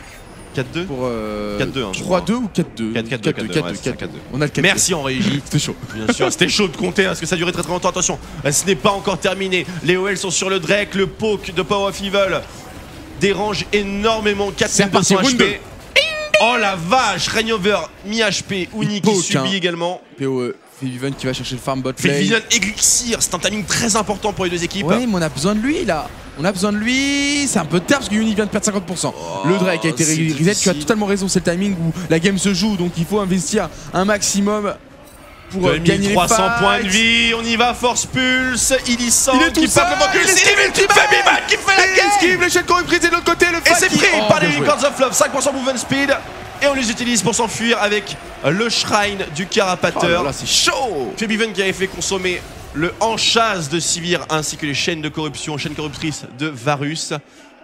4-2 pour 4-2 3-2 ou 4-2 4-2. On a le 4-2. Merci en régie. C'était chaud. Bien sûr, c'était chaud de compter parce que ça durait très longtemps. Attention, ce n'est pas encore terminé. Les OL sont sur le Drake. Le poke de Power of Evil dérange énormément. 4200 HP. Oh la vache, Rainover mi-HP. Uni qui subit également. PO Feviven qui va chercher le farm bot lane. Feviven Elixir, c'est un timing très important pour les deux équipes. Ouais, mais on a besoin de lui là. On a besoin de lui. C'est un peu tard parce que Uni vient de perdre 50%. Le Drake a été reset. Tu as totalement raison, c'est le timing où la game se joue. Donc il faut investir un maximum pour gagner les 300 fights. points de vie. On y va, Force Pulse. Ilisang il est tout qui seul. Feviven qui fait la game. Esquive, l'échelle corruptrice et de l'autre côté. Et c'est pris par les Unicorns of Love. 5% movement speed. Et on les utilise pour s'enfuir avec le shrine du Carapateur. Oh là, c'est chaud. Febiven qui avait fait consommer le hanchas de Sivir ainsi que les chaînes de corruption, chaînes corruptrices de Varus.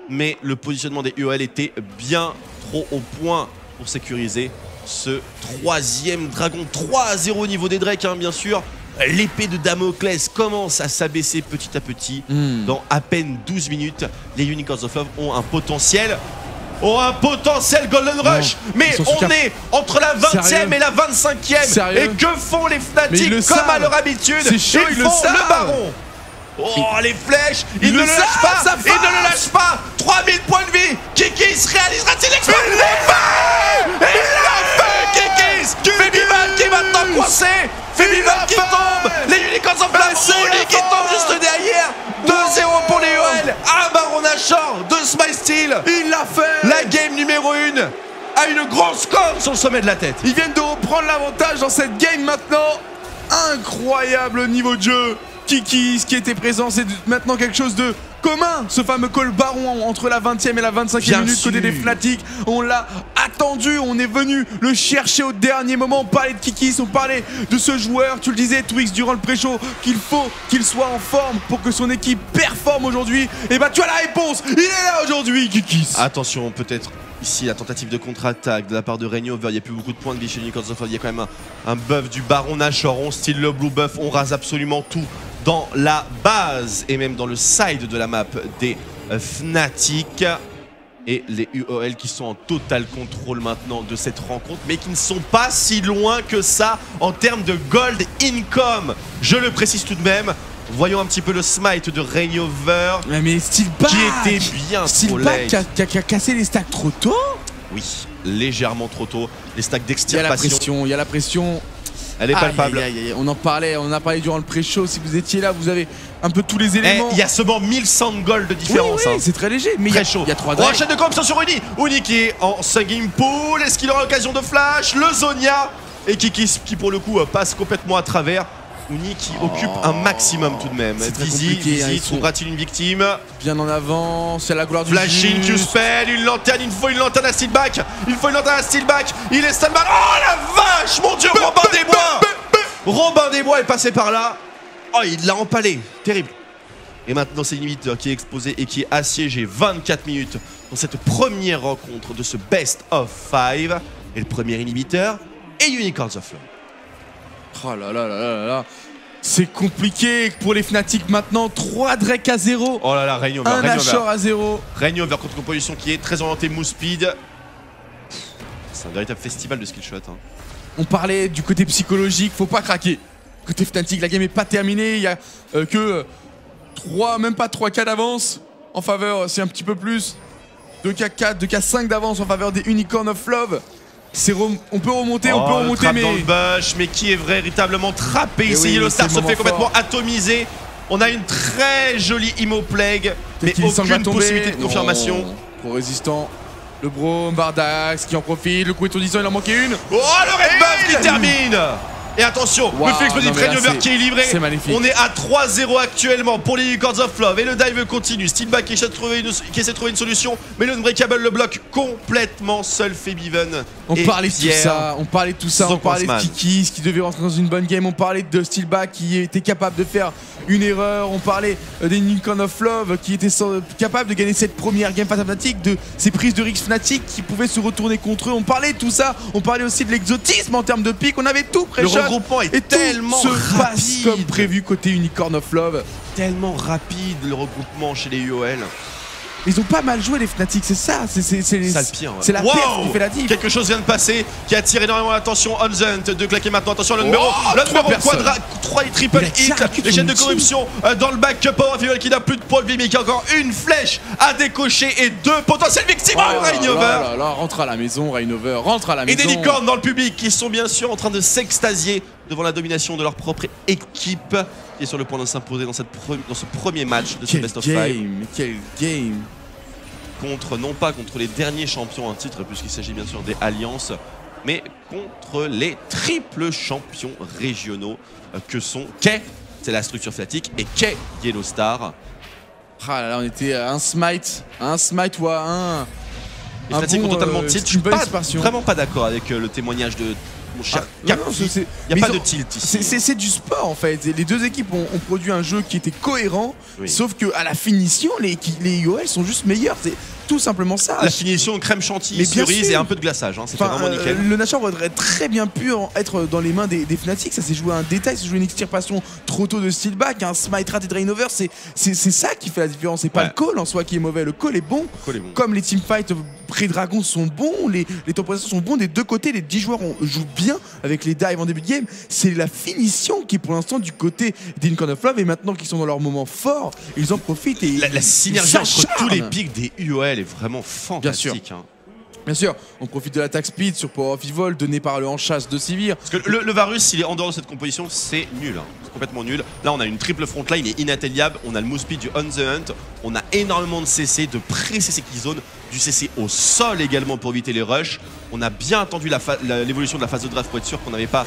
Mais le positionnement des UOL était bien trop au point pour sécuriser ce troisième dragon. 3-0 au niveau des Drakes, hein, bien sûr. L'épée de Damoclès commence à s'abaisser petit à petit. Dans à peine 12 minutes, les Unicorns of Love ont un potentiel. Golden Rush, mais on est entre la 20e et la 25e. Et que font les Fnatic comme à leur habitude? Ils font le baron. Oh, les flèches, ils ne le lâchent pas, ils ne le lâchent pas. 3000 points de vie. Kikis réalisera-t-il l'exploit? Il l'a fait, Kikis. Febiven qui est maintenant coincé. Febiven qui tombe. Les Unicorns of Love qui tombe juste derrière. 2-0 pour les OL. Un baron Nashor, 2 Smite Steel. Il l'a fait. La game numéro 1 a une grosse score sur le sommet de la tête. Ils viennent de reprendre l'avantage dans cette game maintenant. Incroyable niveau de jeu. Kikis qui était présent, c'est maintenant quelque chose de commun. Ce fameux call baron entre la 20e et la 25e minute côté des Fnatic. On l'a attendu, on est venu le chercher au dernier moment. On parlait de Kikis, on parlait de ce joueur. Tu le disais, Twix, durant le pré-show, qu'il faut qu'il soit en forme pour que son équipe performe aujourd'hui. Et bah tu as la réponse, il est là aujourd'hui, Kikis. Attention, peut-être ici la tentative de contre-attaque de la part de Rainover. Il n'y a plus beaucoup de points de vie chez Unicorns of Love. Il y a quand même un buff du baron Nashor. On style le blue buff, on rase absolument tout dans la base et même dans le side de la map des Fnatic. Et les UOL qui sont en total contrôle maintenant de cette rencontre, mais qui ne sont pas si loin que ça en termes de gold income. Je le précise tout de même. Voyons un petit peu le smite de Rainover. Mais Steelback qui était bien trop late. Qui a cassé les stacks trop tôt. Oui, légèrement trop tôt. Les stacks d'extirpation. Il y a la pression. Elle est palpable. On en a parlé durant le pré-show. Si vous étiez là, vous avez un peu tous les éléments. Il y a seulement 1100 de gold de différence. Oui, c'est très léger. Mais très chaud. Il y a 3 drags. Chaîne de corruption sur Uni. Uni qui est en singing pool. Est-ce qu'il aura l'occasion de flash? Le Zonia. Et Kikis qui pour le coup passe complètement à travers. Uni qui occupe un maximum tout de même. Vizi trouvera-t-il une victime? Bien en avant, c'est la gloire du Flashing, Q-Spell, une lanterne, il faut une lanterne à Steelback. Il est standby. Oh la vache, mon dieu, Robin des Bois. Robin des Bois est passé par là. Oh, il l'a empalé, terrible. Et maintenant c'est Inhibitor qui est exposé et qui est assiégé 24 minutes dans cette première rencontre de ce Best of 5. Et le premier Inhibitor est Unicorns of Love. Oh là là là là là. C'est compliqué pour les Fnatic maintenant. 3 Drake à 0. Oh là là, Rainover. Un Nashor à 0. Rainover contre une position qui est très orientée move speed. C'est un véritable festival de skill shot. Hein. On parlait du côté psychologique, faut pas craquer. Côté Fnatic, la game est pas terminée. Il y a que 3, même pas 3K d'avance en faveur, c'est un petit peu plus. 2K4, 2K5 d'avance en faveur des Unicorns of Love. On peut remonter, mais... dans le bush, mais qui est véritablement trappé ici? Oui, Yellowstar se fait complètement atomiser. On a une très jolie Imo Plague, mais aucune possibilité de confirmation. Non. Trop résistant. Le Braum, Bardax qui en profite. Le coup étourdissant, il en manquait une. Oh, le Red Buff qui termine. Et attention, le feu explosif Rainover qui est livré. C'est magnifique. On est à 3-0 actuellement pour les Unicorns of Love. Et le dive continue. Steelback qui essaie de trouver une solution. Mais l'Unbreakable le bloque complètement seul. Febiven. On parlait de tout ça. On parlait de tout ça. On parlait de Kiki qui devait rentrer dans une bonne game. On parlait de Steelback qui était capable de faire une erreur. On parlait des Unicorns of Love qui étaient capables de gagner cette première game face à Fnatic. De ces prises de risque Fnatic qui pouvaient se retourner contre eux. On parlait de tout ça. On parlait aussi de l'exotisme en termes de pick. On avait tout pré-shot. Le regroupement est tellement tout se passe comme prévu côté Unicorn of Love. Tellement rapide le regroupement chez les UOL. Ils ont pas mal joué les Fnatic, c'est ça. C'est le pire. C'est la perte qui fait la diff. Quelque chose vient de passer qui attire énormément l'attention. On the Hunt de claquer maintenant. Attention, le numéro 3 triple hit. Les chaînes de corruption dans le back. Power Fuel qui n'a plus de points de vie, mais qui a encore une flèche à décocher et 2 potentielles victimes. Rainover. Rentre à la maison, Rainover. Rentre à la maison. Et des licornes dans le public qui sont bien sûr en train de s'extasier devant la domination de leur propre équipe qui est sur le point de s'imposer dans ce premier match de ce Best of 5. Quel game! Non pas contre les derniers champions en titre, puisqu'il s'agit bien sûr des Alliances, mais contre les triples champions régionaux que sont Kay, c'est la structure Fnatic, et Kay Yellow Star. Ah là là, on était à un smite ou à un. Les Fnatic ont totalement tilt. Je suis vraiment pas d'accord avec le témoignage de mon cher Cap. Il n'y a pas de tilt ici. C'est du sport en fait. Les deux équipes ont produit un jeu qui était cohérent, sauf qu'à la finition, les UOL sont juste meilleurs. C'est tout simplement ça. La finition, crème chantilly, cerise et un peu de glaçage. Hein, c'était vraiment nickel. Le Nashor aurait très bien pu être dans les mains des Fnatic. Ça s'est joué à un détail, c'est joué une extirpation trop tôt de Steelback, un smite rat et Drainover. C'est ça qui fait la différence. C'est pas le call en soi qui est mauvais. Le call est bon. Comme les teamfights pré-dragon sont bons, les temporisations sont bons des deux côtés. Les 10 joueurs jouent bien avec les dives en début de game. C'est la finition qui est pour l'instant du côté d'Unicorn of Love. Et maintenant qu'ils sont dans leur moment fort, ils en profitent. Et la synergie entre tous les pics des UOL est vraiment fantastique. Bien sûr, on profite de l'attaque speed sur Power of Evil donnée par le en-chasse de Sivir. Parce que le Varus, s'il est en dehors de cette composition, c'est nul. C'est complètement nul. Là, on a une triple frontline et inatteignable. On a le move speed du On the Hunt. On a énormément de CC, de pré-CC qui zone, du CC au sol également pour éviter les rushs. On a bien attendu l'évolution de la phase de draft pour être sûr qu'on n'avait pas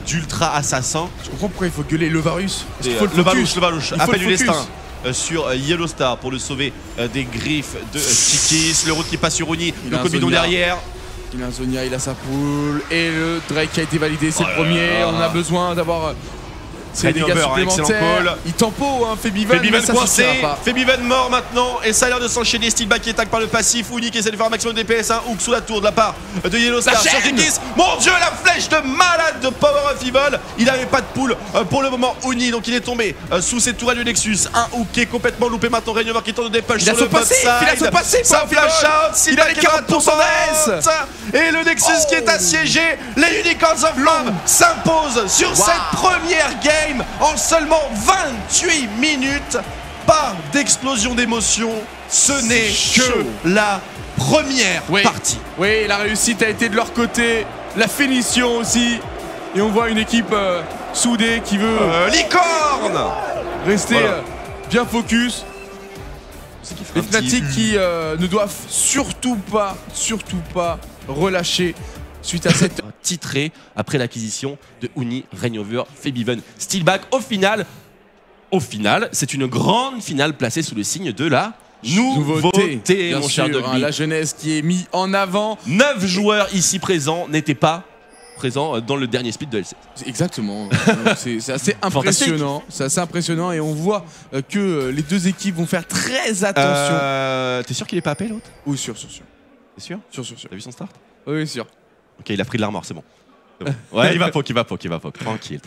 d'ultra assassin. Je comprends pourquoi il faut gueuler le Varus. Le Varus, appelle du destin. Sur Yellow Star pour le sauver des griffes de Tikis. Le route qui passe sur Uni, le combinaison derrière. Il a un Zonia, il a sa poule. Et le Drake a été validé, c'est le premier. On a besoin d'avoir ces dégâts supplémentaires. Il tempo, hein, Febiven coincé, Febiven mort maintenant. Et ça a l'air de s'enchaîner. Steelback qui attaque par le passif. Uni qui essaie de faire un maximum de DPS. Un hook sous la tour de la part de Yellow Star sur Tikis. Mon dieu, la flèche de malade de Power of Evil. Il n'avait pas de poule pour le moment. Uni, donc il est tombé sous ses tourelles du Nexus. Un hook qui est complètement loupé maintenant. Rainover qui tente de dépush sur le bot side. Il a son passé, ça flash out. Il a les 40% d'AS. Et le Nexus qui est assiégé. Les Unicorns of Love s'imposent sur cette première game en seulement 28 minutes. Pas d'explosion d'émotion. Ce n'est que la première partie. Oui, la réussite a été de leur côté. La finition aussi. Et on voit une équipe soudée qui veut licorne rester bien focus. Les Fnatic qui ne doivent surtout pas relâcher suite à cette titré après l'acquisition de Uni, Rainover, Febiven, Steelback. Au final, c'est une grande finale placée sous le signe de la nouveauté, mon cher Dogby. La jeunesse qui est mise en avant. 9 joueurs ici présents n'étaient pas présents dans le dernier split de LC. Exactement. C'est assez impressionnant. C'est assez impressionnant et on voit que les deux équipes vont faire très attention. T'es sûr qu'il est pas appelé l'autre? Oui, sûr. T'es sûr? Sûr. T'as vu son start? Oui, sûr. Ok, il a pris de l'armor, c'est bon. Ouais, il va poke. Tranquille.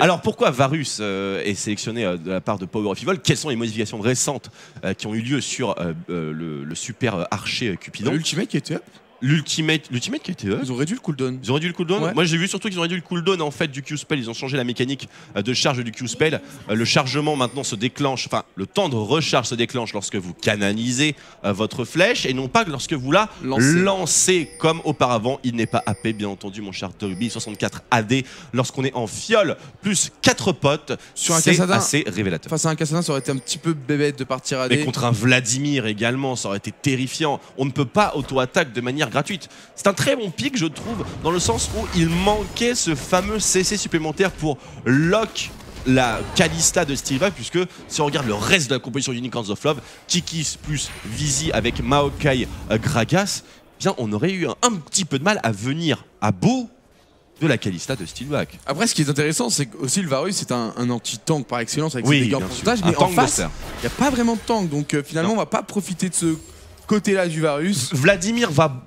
Alors pourquoi Varus est sélectionné de la part de Power of Evil? Quelles sont les modifications récentes qui ont eu lieu sur le super archer Cupidon? L'ultimate qui était up. L'ultimate qui a été up. Ils ont réduit le cooldown. Ils ont réduit le cooldown. Ouais. Moi j'ai vu surtout qu'ils ont réduit le cooldown en fait du Q-spell. Ils ont changé la mécanique de charge du Q-spell. Le chargement maintenant se déclenche, enfin le temps de recharge se déclenche lorsque vous canalisez votre flèche et non pas lorsque vous la lancez comme auparavant. Il n'est pas AP bien entendu mon cher Toby. 64 AD lorsqu'on est en fiole plus 4 potes. Sur un c'est Kassadin, assez révélateur. Face à un Kassadin ça aurait été un petit peu bébête de partir AD. Mais contre un Vladimir également ça aurait été terrifiant. On ne peut pas auto-attaque de manière gratuite. C'est un très bon pick je trouve dans le sens où il manquait ce fameux CC supplémentaire pour lock la Kalista de Steel Bug, puisque si on regarde le reste de la composition Unicorns of Love, Kikis plus Vizi avec Maokai Gragas, bien on aurait eu un petit peu de mal à venir à bout de la Kalista de Steelback. Après ce qui est intéressant c'est que aussi le Varus c'est un anti-tank par excellence avec ses dégâts en pourcentage, mais en face il n'y a pas vraiment de tank donc finalement on va pas profiter de ce côté-là du Varus. Vladimir va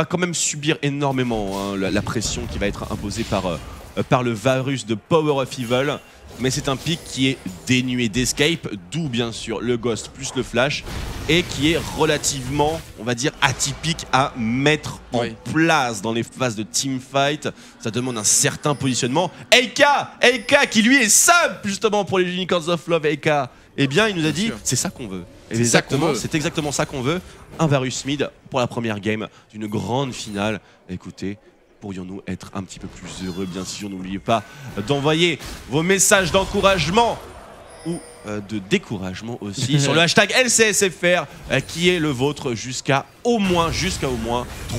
quand même subir énormément la pression qui va être imposée par le Varus de Power of Evil. Mais c'est un pick qui est dénué d'escape, d'où bien sûr le Ghost plus le Flash, et qui est relativement, on va dire, atypique à mettre en place dans les phases de teamfight. Ça demande un certain positionnement. Eika qui lui est sub justement pour les Unicorns of Love, Eika. Eh bien il nous a dit, c'est ça qu'on veut. C'est exactement ça qu'on veut. Un Varus mid pour la première game d'une grande finale. Écoutez, pourrions-nous être un petit peu plus heureux? Bien sûr, n'oubliez pas d'envoyer vos messages d'encouragement ou de découragement aussi sur le hashtag LCSFR qui est le vôtre jusqu'à au moins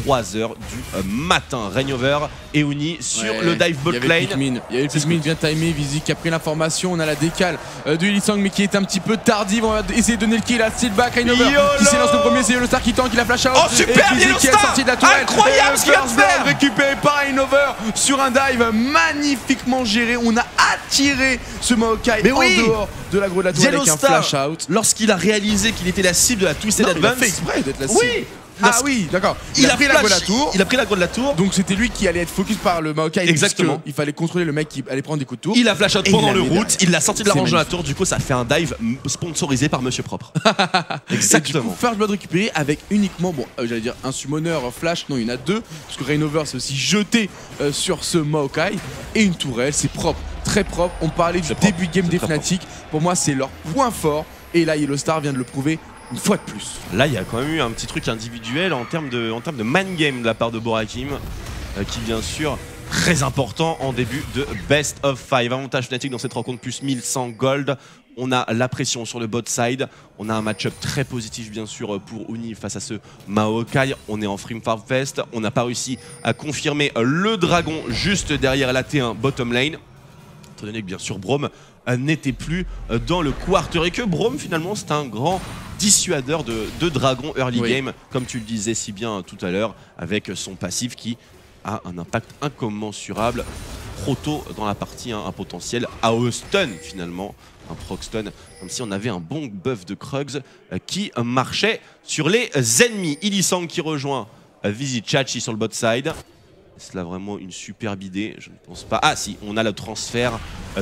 3 heures du matin. Rainover et Uni sur le dive bot lane. Il y a eu le Pikmin bien timé, Vizi qui a pris l'information. On a la décale de Ilisang mais qui est un petit peu tardive. On va essayer de donner le kill à Steelback. Rainover qui s'élance le premier, c'est Yellowstar qui tank, il a flash out. Oh super, qui est sorti de la tourelle. Incroyable ce qu'il vient de faire. Récupéré par Rainover sur un dive magnifiquement géré. On a attiré ce Maokai en dehors de l'aggro de la tourelle avec un flash out. Lorsqu'il a réalisé qu'il était la cible de la Twisted Advance. Il a fait exprès d'être la cible. Ah oui, d'accord. Il a pris l'aggro de la tour. Il a pris l'aggro de la tour. Donc c'était lui qui allait être focus par le Maokai. Exactement. Il fallait contrôler le mec qui allait prendre des coups de tour. Il a flash out pendant le route. Il l'a sorti de la range de la tour. Du coup, ça fait un dive sponsorisé par Monsieur Propre. Exactement. Et du coup, First Blood récupéré avec uniquement, bon, j'allais dire un summoner flash. Non, il y en a deux. Parce que Rainover s'est aussi jeté sur ce Maokai. Et une tourelle, c'est propre. Très propre. On parlait du début de game des Fnatic. Pour moi, c'est leur point fort. Et là, Yellowstar vient de le prouver une fois de plus. Là, il y a quand même eu un petit truc individuel en termes de man game de la part de Borakim, qui bien sûr très important en début de best of 5. Avantage Fnatic dans cette rencontre plus 1100 gold. On a la pression sur le bot side. On a un match-up très positif bien sûr pour Uni face à ce Maokai. On est en Frim Farm Fest. On n'a pas réussi à confirmer le dragon juste derrière la T1 bottom lane. Étant donné que bien sûr Braum n'était plus dans le quarter et que Braum finalement c'est un grand dissuadeur de dragon early game, comme tu le disais si bien tout à l'heure, avec son passif qui a un impact incommensurable trop tôt dans la partie, un potentiel AOE stun finalement, un proc stun, comme si on avait un bon buff de Krugs qui marchait sur les ennemis. Ilisang qui rejoint Vizi Chachi sur le bot side. Est-ce là vraiment une superbe idée? Je ne pense pas. Ah si, on a le transfert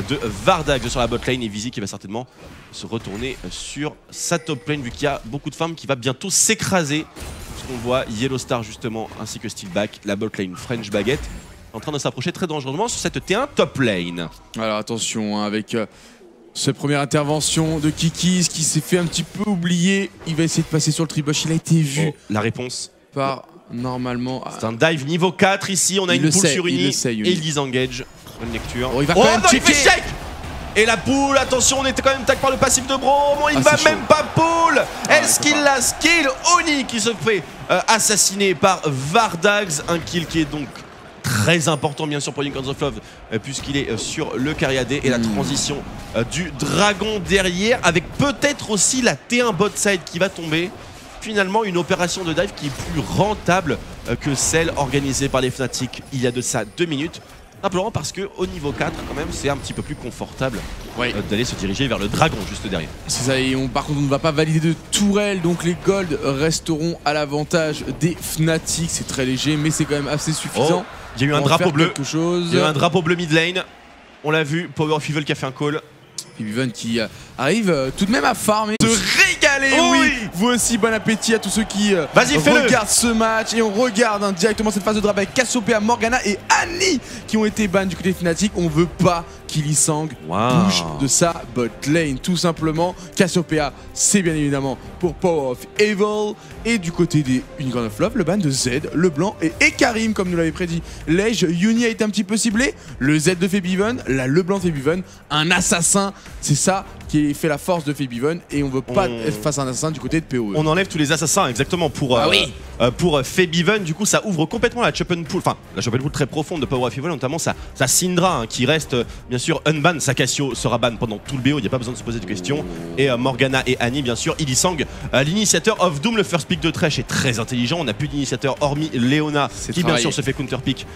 de Vardag sur la bot lane et Vizi qui va certainement se retourner sur sa top lane vu qu'il y a beaucoup de femmes qui va bientôt s'écraser. Parce qu'on voit Yellowstar justement ainsi que Steelback, la bot lane French Baguette, en train de s'approcher très dangereusement sur cette T1 top lane. Alors attention avec cette première intervention de Kikis qui s'est fait un petit peu oublier. Il va essayer de passer sur le tribush, il a été vu. La réponse par... Normalement. C'est un dive niveau 4 ici, on a une poule sur Uni et il disengage. Bonne lecture. Oh, il va quand même checker. Il fait shake. Et la poule, attention, on était quand même tag par le passif de Braum. Il va même pas poule. Est-ce qu'il la skill? Oni qui se fait assassiner par Vardags. Un kill qui est donc très important bien sûr pour Unicorns of Love puisqu'il est sur le carry AD et la transition du dragon derrière avec peut-être aussi la T1 bot side qui va tomber. Finalement une opération de dive qui est plus rentable que celle organisée par les Fnatic il y a de ça 2 minutes. Simplement parce qu'au niveau 4 quand même c'est un petit peu plus confortable d'aller se diriger vers le dragon juste derrière. C'est ça, et par contre on ne va pas valider de tourelle, donc les golds resteront à l'avantage des Fnatic. C'est très léger mais c'est quand même assez suffisant. Il y a eu un drapeau bleu. Il y a eu un drapeau bleu mid lane. On l'a vu, Power of Evil qui a fait un call. Viven qui arrive tout de même à farmer, se régaler, oui, vous aussi bon appétit à tous ceux qui regardent ce match. Et on regarde directement cette phase de draft avec Cassiopeia, Morgana et Annie qui ont été ban du côté Fnatic. On veut pas qu'Ilisang bouge de sa bot lane, tout simplement. Cassiopeia, c'est bien évidemment pour Power of Evil. Et du côté des Unicorn of Love, le ban de Z, LeBlanc et Karim, comme nous l'avait prédit Lej. Uni a été un petit peu ciblé, le Z de Febiven, la LeBlanc de Febiven, un assassin, c'est ça qui fait la force de Febiven. Et on veut pas être face à un assassin du côté de PoE. On enlève tous les assassins, exactement, pour Febiven. Du coup, ça ouvre complètement la Chop and Pool, enfin la Chop and Pool très profonde de Power of Evil, notamment sa Syndra qui reste bien sûr unban. Sa Cassio sera ban pendant tout le BO, il n'y a pas besoin de se poser de questions. Et Morgana et Annie, bien sûr. Ilisang, l'initiateur of Doom, le first pick de Thresh est très intelligent. On n'a plus d'initiateur hormis Leona qui bien sûr se fait counter pick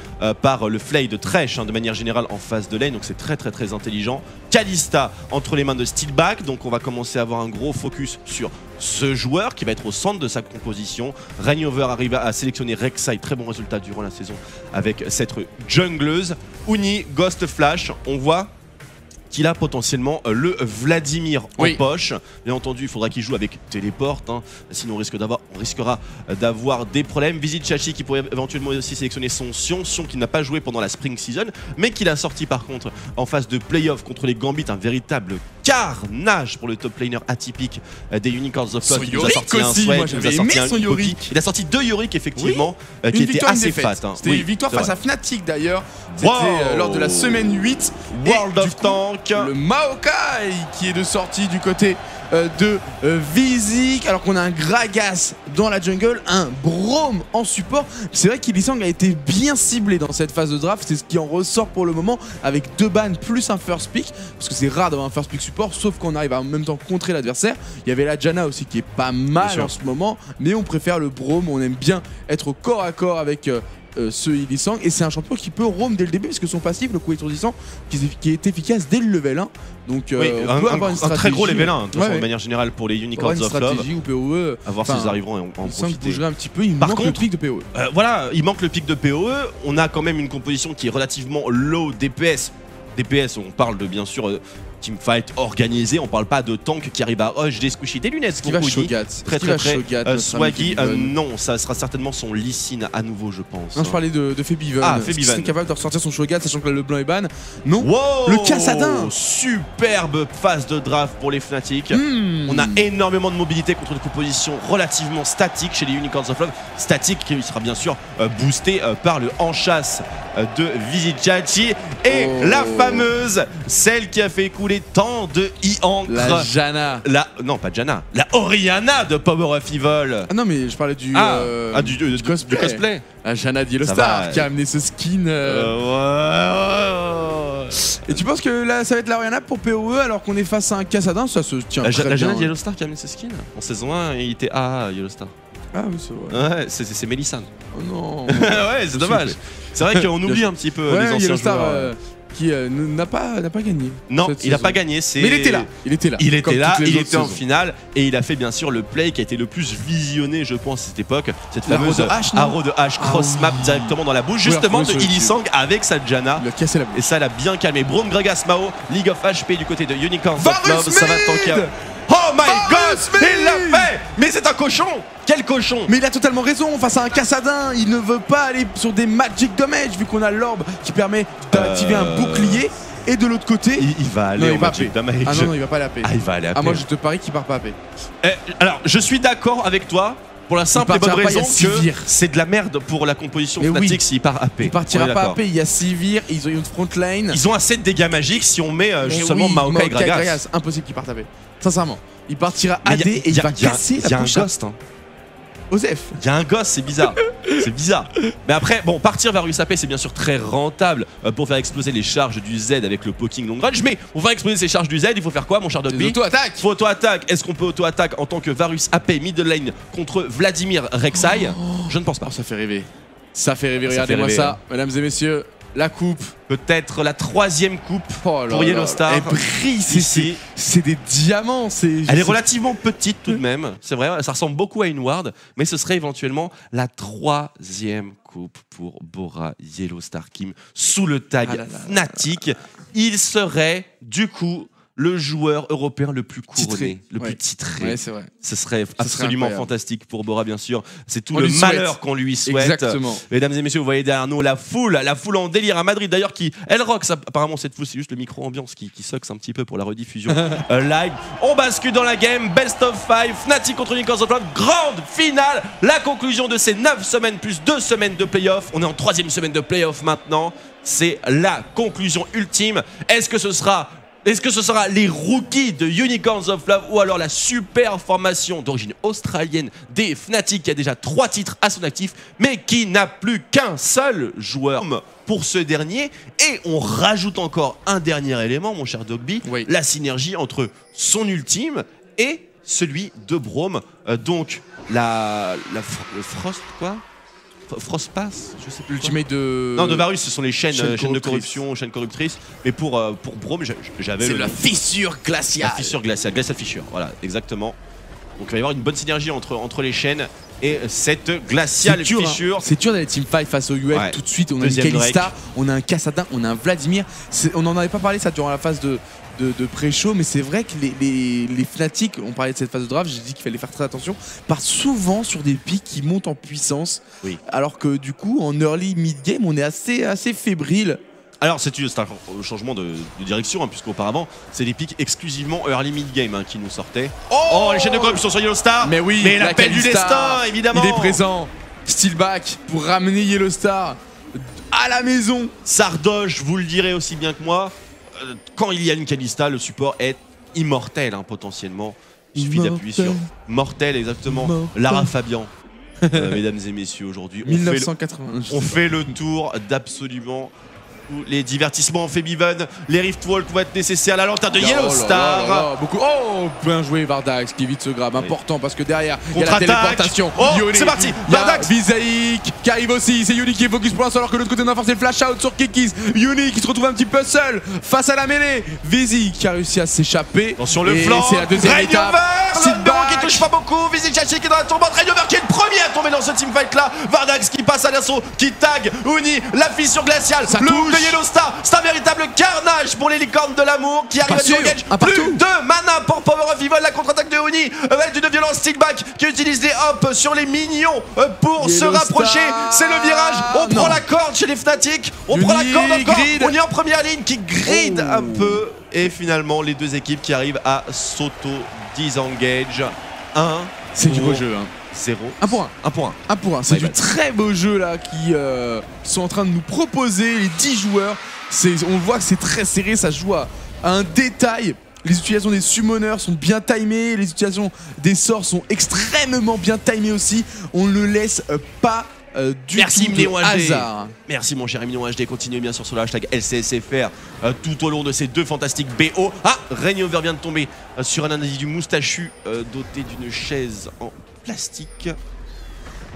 par le Flay de Thresh de manière générale en phase de lane, donc c'est très intelligent. Kalista entre les mains de Steelback, donc on va commencer à avoir un gros focus sur ce joueur qui va être au centre de sa composition. Rainover arrive à sélectionner Rek'Sai, très bon résultat durant la saison avec cette jungleuse. Uni, Ghost Flash, on voit qu'il a potentiellement le Vladimir en poche. Bien entendu, il faudra qu'il joue avec Téléport, sinon on risquera d'avoir des problèmes. Visit Chachi qui pourrait éventuellement aussi sélectionner son Sion qui n'a pas joué pendant la Spring Season, mais qu'il a sorti par contre en phase de playoff contre les Gambit, un véritable carnage pour le top laner atypique des Unicorns of Love. Il nous a sorti un Sweat, il nous a sorti un Yorick. Il a sorti 2 Yorick effectivement, qui étaient assez fat. C'était une victoire face à Fnatic d'ailleurs. C'était lors de la semaine 8. World of Tank. Le Maokai qui est de sortie du côté de Vizik, alors qu'on a un Gragas dans la jungle, un Braum en support. C'est vrai qu'Ilisang a été bien ciblé dans cette phase de draft, c'est ce qui en ressort pour le moment, avec 2 bans plus un first pick, parce que c'est rare d'avoir un first pick support, sauf qu'on arrive à en même temps contrer l'adversaire. Il y avait la Janna aussi qui est pas mal en ce moment, mais on préfère le Braum, on aime bien être au corps à corps avec ce Ilisang, et c'est un champion qui peut roam dès le début parce que son passif, le coup étourdissant, qui est efficace dès le level 1. Donc on peut avoir un très gros level 1 de manière générale pour les Unicorns of Love. Ou PoE, à voir s'ils arriveront à en profiter. Bougerait un petit peu, il manque le pic de PoE. Voilà, il manque le pic de PoE. On a quand même une composition qui est relativement low DPS. DPS, on parle de bien sûr teamfight organisé, on parle pas de tank qui arrive à rush des squishy, des lunettes pour Uni. Très Swaggy, non, ça sera certainement son Lee Sin à nouveau, je pense. Non, je parlais de Febiven. Febiven. C'est capable de ressortir son Shogat, sachant que le blanc est ban. Non, le Cassadin. Superbe phase de draft pour les Fnatic. On a énormément de mobilité contre une composition relativement statique chez les Unicorns of Love. Statique qui sera bien sûr boosté par le en-chasse de Vizichachi et la fameuse, celle qui a fait couler tant de e-encre. La Janna. Non, pas Janna. La Orianna de Power of Evil. Ah non, mais je parlais du cosplay. La Janna d'Yellowstar qui a amené ce skin. Et tu penses que là, ça va être la Orianna pour PoE alors qu'on est face à un Cassadin? Ça se tient très bien. La Janna d'Yellowstar qui a amené ce skin. En saison 1, il était AA Yellowstar. Ah oui, c'est vrai. Ouais, c'est Melisande. Oh non. Ouais, c'est dommage. C'est vrai qu'on oublie un petit peu les anciens joueurs. Qui n'a pas gagné. Non, il n'a pas gagné. Mais il était là. Il était en finale et il a fait bien sûr le play qui a été le plus visionné, je pense, à cette époque. Cette fameuse arrow de H cross map directement dans la bouche, justement de Ilisang avec sa Janna. Il a cassé la bouche. Et ça l'a bien calmé. Braum, Gragas, Mao, League of HP du côté de Unicorns of Love. Ça va tanker. Oh my god, il l'a fait. Mais c'est un cochon. Quel cochon! Mais il a totalement raison, face à un Cassadin, il ne veut pas aller sur des magic damage vu qu'on a l'orbe qui permet d'activer un bouclier. Et de l'autre côté, il va aller au magic damage. Ah non, il va pas aller à paix. Ah, il va aller à paix. Ah, moi je te parie qu'il part pas à paix. Alors, je suis d'accord avec toi. Pour la simple et bonne raison que c'est de la merde pour la composition Fnatic s'il part AP. Il partira pas AP, il y a Sivir, ils ont une frontline. Ils ont assez de dégâts magiques si on met justement Maokai et Gragas. Impossible qu'il parte AP. Sincèrement. Il partira AD et il va casser la bouche. Il y a un ghost. Osef. Il y a un gosse, c'est bizarre. C'est bizarre. Mais après, bon, partir vers Varus AP, c'est bien sûr très rentable pour faire exploser les charges du Z avec le poking long range. Mais pour faire exploser ces charges du Z, il faut faire quoi, mon cher Dogby? Auto-attaque. Faut auto-attaque. Est-ce qu'on peut auto-attaque en tant que Varus AP middle lane contre Vladimir Rek'Sai? Je ne pense pas. Ça fait rêver. Ça fait rêver, regardez-moi ça, mesdames et messieurs. La coupe. Peut-être la 3e coupe pour Yellowstar. Elle brille, c'est des diamants. Elle est relativement petite tout de même. C'est vrai, ça ressemble beaucoup à une ward. Mais ce serait éventuellement la 3e coupe pour Bora Yellowstar Kim sous le tag Fnatic. Il serait du coup le joueur européen le plus couronné, titré. le plus titré. Ouais, c'est vrai. Ce serait absolument fantastique pour Bora, bien sûr. C'est tout le malheur qu'on lui souhaite. Exactement. Mesdames et messieurs, vous voyez derrière nous la foule en délire à Madrid d'ailleurs elle rock. Apparemment cette foule, c'est juste le micro ambiance qui sucks un petit peu pour la rediffusion live. On bascule dans la game, best of 5, Fnatic contre Unicorns of Love, grande finale, la conclusion de ces 9 semaines plus 2 semaines de playoff. On est en 3e semaine de playoff maintenant. C'est la conclusion ultime. Est-ce que ce sera les rookies de Unicorns of Love ou alors la super formation d'origine australienne des Fnatic qui a déjà 3 titres à son actif mais qui n'a plus qu'un seul joueur pour ce dernier? Et on rajoute encore un dernier élément, mon cher Dogby, la synergie entre son ultime et celui de Braum. Donc le Frost quoi, Frostpass, je sais plus. L'ultimate de... Non, de Varus, ce sont les chaînes de corruption, chaînes corruptrices. Mais pour Braum, j'avais... C'est la fissure glaciale. La fissure glaciale, Glacial Fissure, voilà, exactement. Donc il va y avoir une bonne synergie entre les chaînes et cette glaciale fissure. C'est dur d'aller teamfight face au UL tout de suite. On a une Kalista, on a un Kassadin, on a un Vladimir. On n'en avait pas parlé ça durant la phase de pré-show, mais c'est vrai que les Fnatic, on parlait de cette phase de draft, j'ai dit qu'il fallait faire très attention, partent souvent sur des pics qui montent en puissance, alors que du coup en early mid-game on est assez fébrile. Alors c'est un changement de direction, puisqu'auparavant c'est des pics exclusivement early mid-game qui nous sortaient. Oh, les chaînes de corruption sur Yellowstar, mais oui, mais l'appel du destin évidemment. Il est présent, Steelback pour ramener Yellowstar à la maison. Sardoche, vous le direz aussi bien que moi, quand il y a une Kalista, le support est immortel potentiellement. Il suffit d'appuyer sur mortel, exactement. Lara Fabian, mesdames et messieurs, aujourd'hui on fait le tour d'absolument tous les divertissements en Febiven. Les Rift Walk vont être nécessaires, la lanterne de Yellowstar. Oh, bien joué Vardax qui évite ce grab, important parce que derrière il y a la téléportation. C'est parti, Vardax. Visaïk qui arrive aussi, c'est Yuni qui est focus pour l'instant alors que l'autre côté on a forcé le flash out sur Kikis. Yuni qui se retrouve un petit peu seul face à la mêlée. Vizi qui a réussi à s'échapper. Attention le flanc, c'est la deuxième étape. Qui touche pas beaucoup, Vizi qui est dans la tombante, Rainover qui est le premier à tomber dans ce teamfight là. Vardax qui passe à l'assaut, qui tag Uni, la fissure glaciale, le de Yellowstar, c'est un véritable carnage pour les licornes de l'amour qui arrive à du engage. Plus de mana pour Power of Evil, la contre-attaque de Uni avec une violence stickback qui utilise des hops sur les minions pour se rapprocher. C'est le virage, on prend la corde chez les Fnatic, on prend la corde encore, on est en première ligne qui grid un peu. Et finalement les deux équipes qui arrivent à s'auto-disengage. C'est du beau jeu 0. 1 pour 1. C'est du très beau jeu là qui sont en train de nous proposer les 10 joueurs. On voit que c'est très serré, ça se joue à un détail. Les utilisations des summoners sont bien timées, les utilisations des sorts sont extrêmement bien timées aussi. On ne laisse pas du tout de hasard. Merci mon cher Emilien HD, continuez bien sûr sur le hashtag LCSFR tout au long de ces 2 fantastiques BO. Rainover vient de tomber sur un individu moustachu doté d'une chaise en plastique.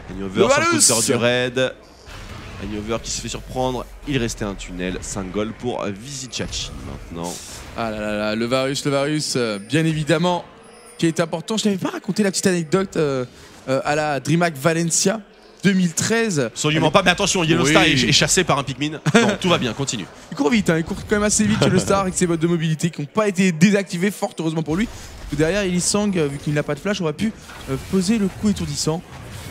Rainover sur le scooter du raid. Rainover qui se fait surprendre. Il restait un tunnel. 5 goals pour Vizichachi maintenant. Ah là là, le Varus, bien évidemment, qui est important. Je t'avais pas raconté la petite anecdote à la DreamHack Valencia 2013. Absolument pas, mais attention, Yellowstar est chassé par un Pikmin. Non, tout va bien, continue. Il court vite, il court quand même assez vite Yellowstar avec ses bottes de mobilité qui n'ont pas été désactivées, fort heureusement pour lui. Parce que derrière, Illisang, vu qu'il n'a pas de flash, aurait pu poser le coup étourdissant.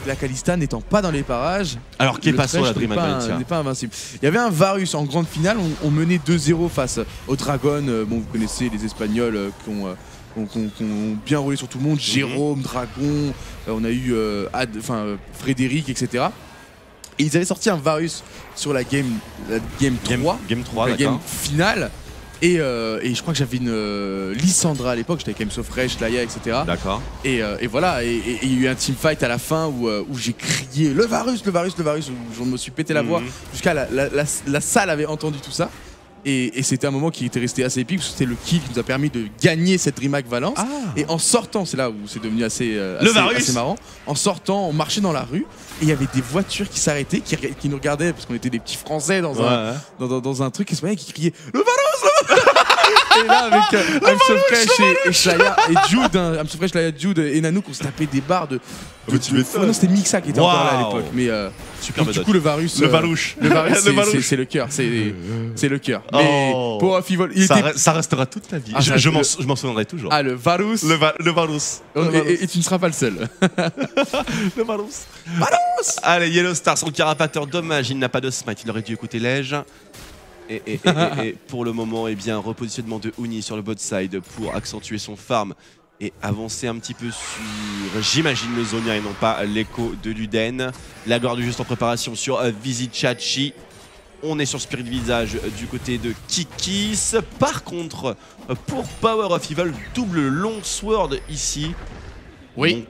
La Kalista n'étant pas dans les parages. Alors qu'il est pas sur la DreamHack Valencia. N'est pas invincible. Il y avait un Varus en grande finale, on menait 2-0 face au Dragon. Bon, vous connaissez les Espagnols qui ont bien roulé sur tout le monde. Jérôme, Dragon, on a eu Frédéric, etc. Et ils avaient sorti un Varus sur la game 3, la game finale. Et je crois que j'avais une Lissandra à l'époque, j'étais avec Games of Fresh, Laia, etc. D'accord. Et voilà, et il y a eu un teamfight à la fin où j'ai crié le Varus, où je me suis pété la voix. Jusqu'à la salle avait entendu tout ça. Et c'était un moment qui était resté assez épique parce que c'était le kill qui nous a permis de gagner cette DreamHack Valence. Et en sortant, c'est là où c'est devenu assez marrant. En sortant, on marchait dans la rue et il y avait des voitures qui s'arrêtaient, qui nous regardaient parce qu'on était des petits Français dans un truc qui se voyait, qui criaient le Valence. Et là, avec Amsofresh et Shaya et Jude, Amsofresh, Shaya, Jude et Nanook, on se tapait des barres de. Non, c'était Mixa qui était encore là à l'époque. Mais donc, du coup, le Varus. Le Varouche. C'est le cœur. C'est le cœur. Mais Power of Evil. Ça restera toute ta vie. Je m'en souviendrai toujours. Ah, le Varus. Le Varus. Et tu ne seras pas le seul. Le Varus. Allez, Yellow Star, son carapateur, dommage, il n'a pas de smite. Il aurait dû écouter Lege. Et pour le moment, eh bien, repositionnement de Uni sur le bot side pour accentuer son farm et avancer un petit peu sur, j'imagine, le Zonia et non pas l'écho de Luden. La gloire du juste en préparation sur Vizichachi. On est sur Spirit Visage du côté de Kikis. Par contre, pour Power of Evil, double long sword ici. Oui.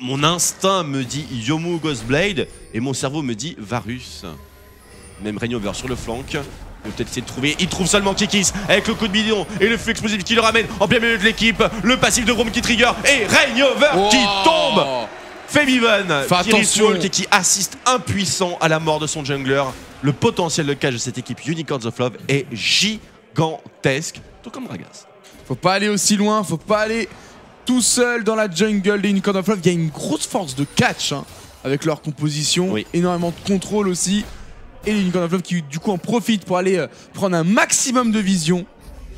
Mon instinct me dit Yomu Ghostblade et mon cerveau me dit Varus. Même Rainover sur le flanc. Il peut peut-être essayer de trouver. Il trouve seulement Kikis avec le coup de bidon et le feu explosif qui le ramène en plein milieu de l'équipe. Le passif de Rome qui trigger et Rainover qui tombe. Febiven qui resolve et qui assiste impuissant à la mort de son jungler. Le potentiel de catch de cette équipe Unicorns of Love est gigantesque, tout comme Gragas. Faut pas aller aussi loin, faut pas aller tout seul dans la jungle des Unicorns of Love. Il y a une grosse force de catch avec leur composition, énormément de contrôle aussi. Et les Unicorns of Love qui du coup en profitent pour aller prendre un maximum de vision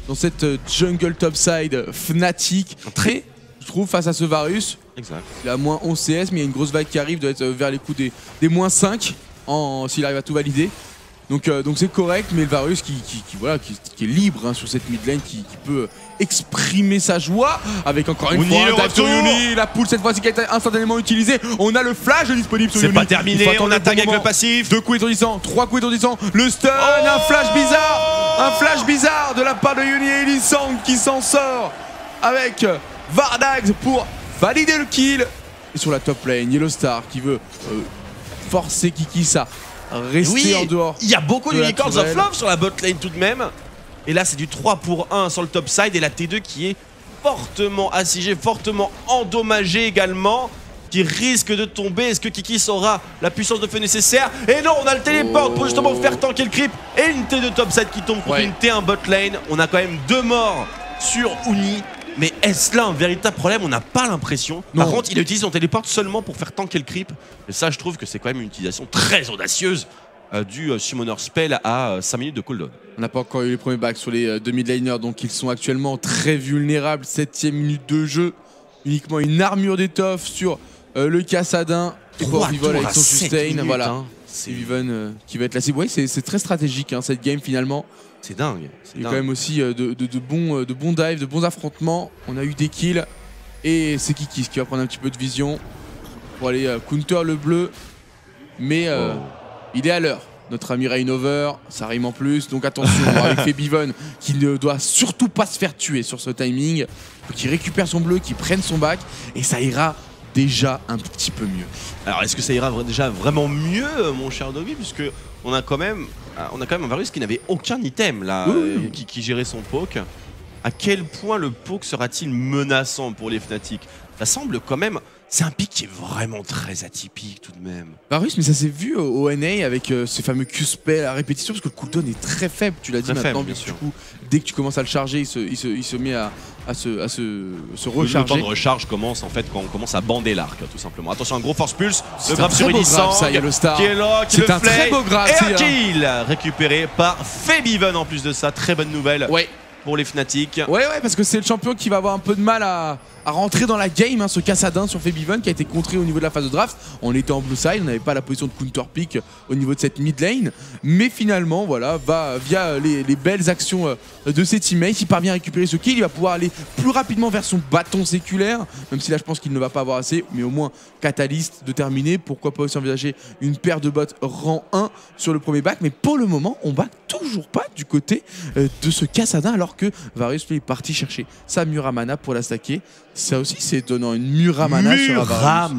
dans cette jungle topside Fnatic. Très, je trouve, face à ce Varus. Exact. Il a moins 11 CS, mais il y a une grosse vague qui arrive, doit être vers les coups des moins 5 s'il arrive à tout valider. Donc c'est correct, mais le Varus qui est libre sur cette mid lane, qui peut exprimer sa joie avec encore une fois Uni, la poule cette fois-ci qui a été instantanément utilisée. On a le flash disponible sur Uni. C'est pas terminé, on attaque avec le passif. 2 coups étourdissants, 3 coups étourdissants, le stun, un flash bizarre de la part de Uni et Lisang qui s'en sort avec Vardags pour valider le kill. Et sur la top lane, Yellow Star qui veut forcer Kikis à rester en dehors. Il y a beaucoup d'Unicorns of Love sur la bot lane tout de même. Et là, c'est du 3 pour 1 sur le top side. Et la T2 qui est fortement assiégée, fortement endommagée également, qui risque de tomber. Est-ce que Kikis aura la puissance de feu nécessaire? Et non, on a le téléport pour justement faire tanker le creep. Et une T2 top side qui tombe contre une T1 bot lane. On a quand même 2 morts sur Uni. Mais est-ce là un véritable problème? On n'a pas l'impression. Par contre, il utilise son téléport seulement pour faire tanker le creep. Et ça, je trouve que c'est quand même une utilisation très audacieuse du Summoner Spell à 5 minutes de cooldown. On n'a pas encore eu les premiers bacs sur les deux mid-laners, donc ils sont actuellement très vulnérables. 7ème minute de jeu, uniquement une armure d'étoffe sur le Cassadin. Et Power of Evil avec son sustain. Voilà, c'est Viven qui va être la cible. Oui, c'est très stratégique cette game finalement. C'est dingue. Il y a quand même aussi de bons dives, de bons affrontements. On a eu des kills. Et c'est Kikis qui va prendre un petit peu de vision pour aller counter le bleu. Mais il est à l'heure. Notre ami Rainover, ça rime en plus. Donc attention avec Febiven qui ne doit surtout pas se faire tuer sur ce timing. Qui récupère son bleu, qui prenne son bac. Et ça ira déjà un petit peu mieux. Alors est-ce que ça ira déjà vraiment mieux, mon cher Dobby, puisque on a quand même un Varus qui n'avait aucun item là, qui gérait son poke. À quel point le poke sera-t-il menaçant pour les Fnatic? Ça semble quand même... C'est un pick qui est vraiment très atypique tout de même. Varus, mais ça s'est vu au NA avec ces fameux Q-spells à répétition, parce que le cooldown est très faible, tu l'as dit maintenant, bien sûr. Du coup, dès que tu commences à le charger, il se met à se recharger. Le temps de recharge commence en fait quand on commence à bander l'arc, tout simplement. Attention, un gros force pulse, le grab sur Edison, qui est là, qui le un très beau grab, et un kill récupéré par Febiven en plus de ça. Très bonne nouvelle pour les Fnatic. Ouais, parce que c'est le champion qui va avoir un peu de mal à rentrer dans la game, ce Cassadin sur Febiven qui a été contré au niveau de la phase de draft. On était en blue side, on n'avait pas la position de counter pick au niveau de cette mid lane, mais finalement voilà, va via les belles actions de ses teammates, il parvient à récupérer ce kill, il va pouvoir aller plus rapidement vers son bâton séculaire, même si là je pense qu'il ne va pas avoir assez, mais au moins catalyste de terminer. Pourquoi pas aussi envisager une paire de bots rang 1 sur le premier back, mais pour le moment on back toujours pas du côté de ce Cassadin, alors que Varus est parti chercher sa Muramana pour la stacker. Ça aussi c'est étonnant, une Muramana sur un Varus.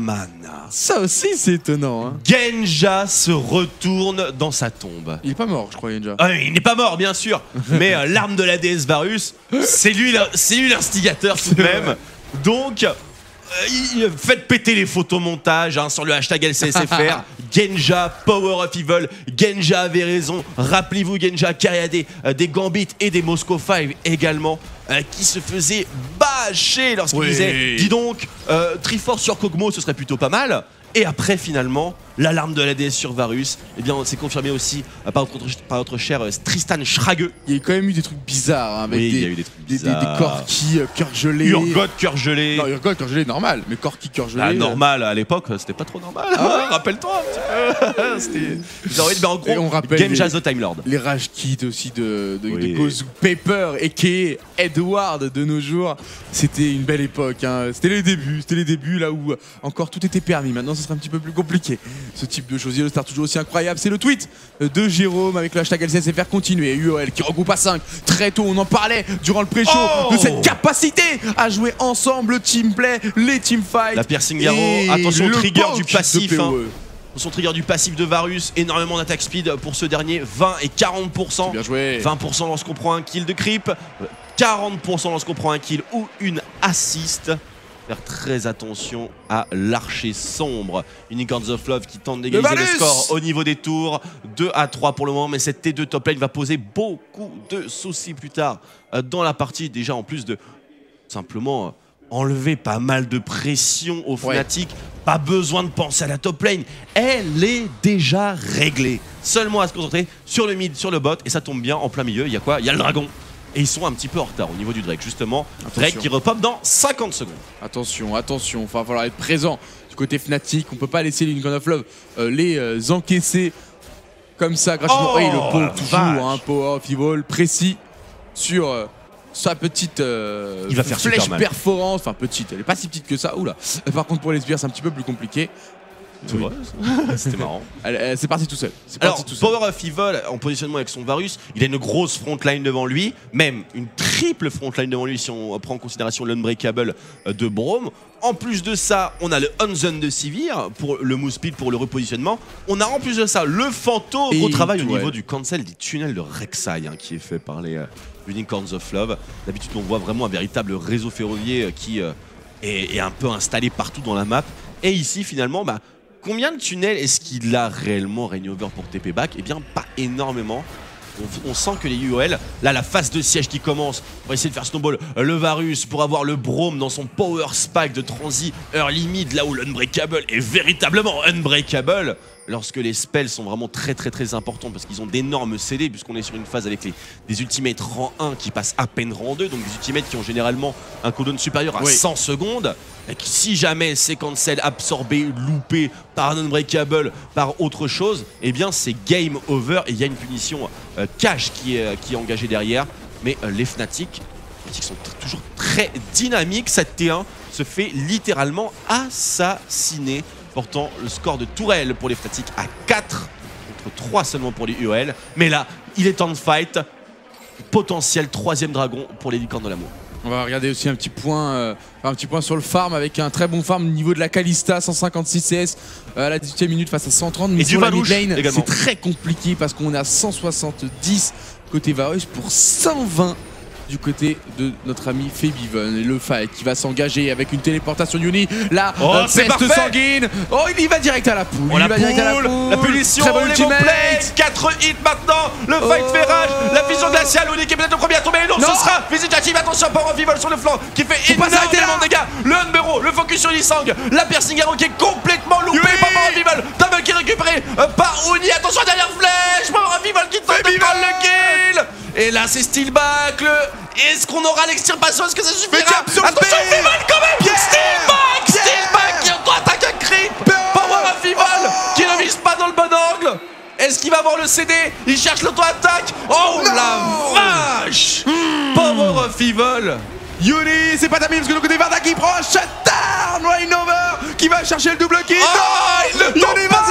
Ça aussi c'est étonnant. Genja se retourne dans sa tombe. Il est pas mort, je crois, Genja. Il n'est pas mort, bien sûr, mais l'arme de la déesse Varus, c'est lui l'instigateur tout de même. Donc, faites péter les photomontages sur le hashtag LCSFR. Genja, Power of Evil. Genja avait raison. Rappelez-vous, Genja qui a des Gambit et des Moscow 5 également. Qui se faisait bâcher lorsqu'il disait dis donc, Triforce sur Kog'Maw ce serait plutôt pas mal. Et après finalement, l'alarme de la DS sur Varus, eh bien c'est confirmé aussi par notre cher Tristan Schrage. Il y a quand même eu des trucs bizarres hein, avec il y a eu des trucs bizarres. Des Corki cœur gelé. Urgot cœur gelé. Non, Urgot cœur gelé normal, mais Corki cœur gelé. Ah, normal à l'époque, c'était pas trop normal. Rappelle-toi un petit peu. Mais en gros, Genja the Time Lord. Les rage kits aussi de Gozu Paper et qui Edward de nos jours. C'était une belle époque. Hein. C'était les débuts là où encore tout était permis. Maintenant, ce sera un petit peu plus compliqué. Ce type de choses, le Star toujours aussi incroyable. C'est le tweet de Jérôme avec le hashtag LCSFR continuer. UOL qui regroupe à 5 très tôt. On en parlait durant le pré-show de cette capacité à jouer ensemble, le team play, les team fight. La piercing arrow, attention au trigger du passif. Son trigger du passif de Varus, énormément d'attaque speed pour ce dernier, 20 et 40%. Bien joué. 20% lorsqu'on prend un kill de creep, 40% lorsqu'on prend un kill ou une assist. Faire très attention à l'archer sombre. Unicorns of Love qui tente d'égaliser le score au niveau des tours. 2 à 3 pour le moment, mais cette T2 top lane va poser beaucoup de soucis plus tard dans la partie. Déjà en plus de simplement enlever pas mal de pression aux Fnatic. Pas besoin de penser à la top lane. Elle est déjà réglée. Seulement à se concentrer sur le mid, sur le bot. Et ça tombe bien en plein milieu. Il y a quoi? Il y a le dragon. Et ils sont un petit peu en retard au niveau du Drake, justement. Attention. Drake qui repop dans 50 secondes. Attention, attention, il va falloir être présent du côté Fnatic. On peut pas laisser l'Unicorn of Love les encaisser comme ça gratuitement. Et le pole toujours, hein, Power of Evil précis sur sa petite il va faire flèche perforante. Enfin petite, elle est pas si petite que ça. Oula. Par contre pour les sbires c'est un petit peu plus compliqué. C'était marrant. C'est parti tout seul. Alors, Power of Evil en positionnement avec son Varus, il a une grosse frontline devant lui, même une triple frontline devant lui si on prend en considération l'Unbreakable de Braum. En plus de ça, on a le Unzone de Sivir pour le move speed, pour le repositionnement. On a en plus de ça le fantôme au travail au niveau du cancel des tunnels de Rek'Sai hein, qui est fait par les Unicorns of Love. D'habitude, on voit vraiment un véritable réseau ferroviaire qui est un peu installé partout dans la map. Et ici, finalement, combien de tunnels est-ce qu'il a réellement Rainover pour TP back? Eh bien, pas énormément. On sent que les UOL, là, la phase de siège qui commence, on va essayer de faire snowball le Varus pour avoir le Braum dans son power spike de transi early mid, là où l'Unbreakable est véritablement unbreakable. Lorsque les spells sont vraiment très importants parce qu'ils ont d'énormes CD puisqu'on est sur une phase avec des ultimates rang 1 qui passent à peine rang 2, donc des ultimates qui ont généralement un cooldown supérieur à 100 secondes et qui, si jamais c'est cancel, absorbé, loupé par un unbreakable, par autre chose, eh bien c'est game over et il y a une punition cash qui est engagée derrière. Mais les Fnatic sont toujours très dynamiques. Cette T1 se fait littéralement assassiner, portant le score de Tourelle pour les Fnatic à 4 contre 3 seulement pour les UOL. Mais là, il est temps de fight. Potentiel 3e dragon pour les Licornes de l'amour. On va regarder aussi un petit point sur le farm avec un très bon farm au niveau de la Kalista, 156 CS à la 18e minute face à 130. Mais sur la mid lane, c'est très compliqué parce qu'on a 170 côté Varus pour 120 du côté de notre ami Febiven. Et le fight qui va s'engager avec une téléportation Yuni. La peste sanguine. Oh, il y va direct à la poule. La punition, les play. 4 hits maintenant. Le fight fait rage. La vision glaciale. Yuni qui est peut-être le premier à tomber. Non, ce sera Visitative. Attention, Power of Evil sur le flanc qui fait énormément de dégâts. Le Unbero, le focus sur Lisang. La piercing arrow qui est complètement loupée. Power of Evil. Double qui est récupéré par Uni. Attention, dernière flèche. Power of Evil qui tente de prendre le kill. Et là, c'est Steelback. Est-ce qu'on aura l'extirpation? Est-ce que ça suffira? Attention, Feeble quand même. Steelback qui attaque un creep. Power of Evil qui ne vise pas dans le bon angle. Est-ce qu'il va avoir le CD? Il cherche l'auto-attaque. Oh la vache. Power of Evil. Yuni, c'est pas terminé parce que de côté Varda qui prend un shutdown. Rainover qui va chercher le double kill. Il le tente pas.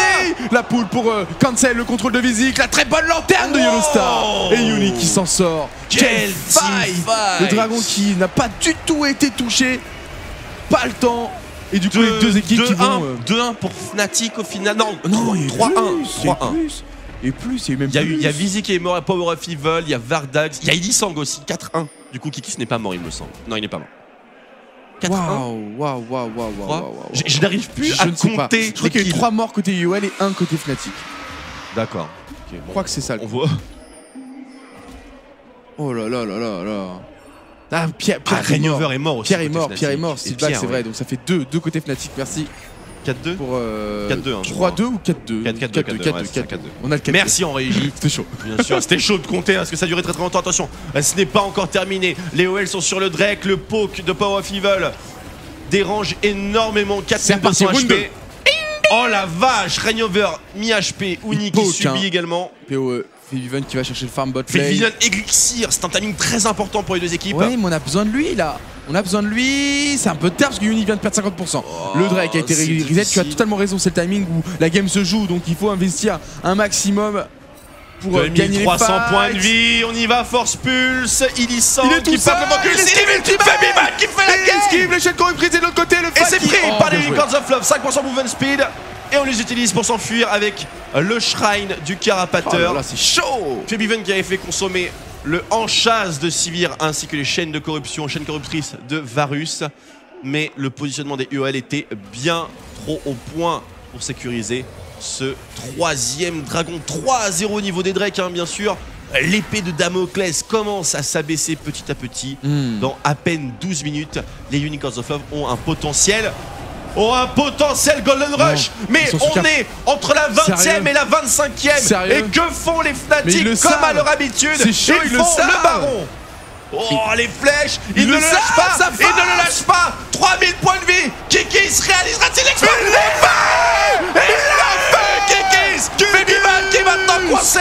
La poule pour cancel le contrôle de Vizik. La très bonne lanterne de Yellowstar. Et Yuni qui s'en sort. Quel fight. Le dragon qui n'a pas du tout été touché. Pas le temps. Et du coup, les deux équipes qui vont... 2-1 pour Fnatic au final. Non, 3-1. 3-1. Et plus, il y a eu même Il y a Vizik qui est mort à Power of Evil, il y a Vardax, il y a Ilisang aussi, 4-1. Du coup, Kikis n'est pas mort, il me semble. Non, il n'est pas mort. Waouh. Je n'arrive plus à compter. Je crois qu'il y a eu 3 morts côté UOL et 1 côté Fnatic. D'accord. Je crois que c'est ça. On voit. Oh là. Ah, Pierre Reignover est mort aussi. Pierre est mort, Steelback, c'est vrai. Donc ça fait 2 côté Fnatic, merci. 4-2 pour 4-2 3-2 ou 4-2 4-2. On a le 4-2. Merci en régie. C'était chaud. Bien sûr, c'était chaud de compter parce que ça durait très longtemps. Attention, ce n'est pas encore terminé. Les OL sont sur le Drake, le poke de Power of Evil dérange énormément. 4200 HP. Oh la vache, Reignover mi-HP, Uni qui subit également. POE, Febiven qui va chercher le farm bot lane. Febiven Elixir, c'est un timing très important pour les deux équipes. Ouais, mais on a besoin de lui là. C'est un peu tard parce que Uni vient de perdre 50%. Le Drake a été reset, tu as totalement raison, c'est le timing où la game se joue, donc il faut investir un maximum pour gagner les 300 points de vie, on y va, Force Pulse, Illicent qui part le focus, Febiven qui fait la game. Esquive, le chaîne corruptrice de l'autre côté, le et c'est pris par les Unicorns of Love, 5% movement speed. Et on les utilise pour s'enfuir avec le Shrine du Carapateur. Oh là, c'est chaud. Febiven qui avait fait consommer le Enchase de Sivir ainsi que les chaînes de corruption, chaînes corruptrices de Varus. Mais le positionnement des UOL était bien trop au point pour sécuriser ce 3e dragon. 3-0 au niveau des Drakes, hein, bien sûr. L'épée de Damoclès commence à s'abaisser petit à petit. Dans à peine 12 minutes, les Unicorns of Love ont un potentiel Golden Rush, mais on est entre la 20e et la 25e. Et que font les Fnatic comme à leur habitude? Ils font le baron. Oh, les flèches, ils ne le lâchent pas, ils ne le lâchent pas. 3000 points de vie, Kikis réalisera-t-il l'exploit? Il l'a fait, Kikis. Febiven qui est maintenant coincé,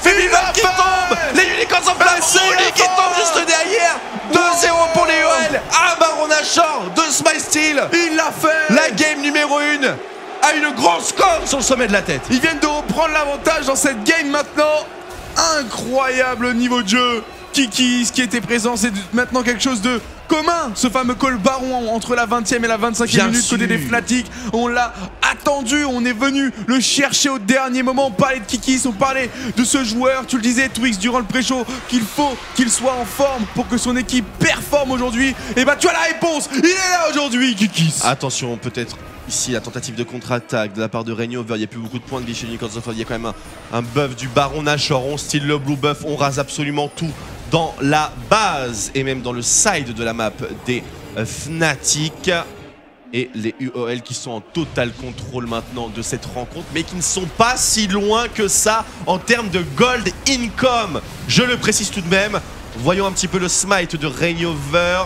Febiven qui tombe, les Unicorns of Love qui tombe juste derrière. 2-0 pour les OL, un Baron Nashor, 2 Smite Steel. Il l'a fait. La game numéro 1 a une grosse score sur le sommet de la tête. Ils viennent de reprendre l'avantage dans cette game maintenant. Incroyable niveau de jeu. Kikis qui était présent, c'est maintenant quelque chose de commun. Ce fameux call baron entre la 20e et la 25e minute côté des Fnatic. On l'a attendu, on est venu le chercher au dernier moment. On parlait de Kikis, on parlait de ce joueur. Tu le disais, Twix, durant le pré-show, qu'il faut qu'il soit en forme pour que son équipe performe aujourd'hui. Et bah tu as la réponse, il est là aujourd'hui, Kikis. Attention, peut-être ici la tentative de contre-attaque de la part de Reignover. Il n'y a plus beaucoup de points de vie chez Unicorns of Love. Il y a quand même un buff du Baron Nashor. On style le blue buff, on rase absolument tout dans la base et même dans le side de la map des Fnatic. Et les UOL qui sont en total contrôle maintenant de cette rencontre, mais qui ne sont pas si loin que ça en termes de gold income. Je le précise tout de même. Voyons un petit peu le smite de Reignover.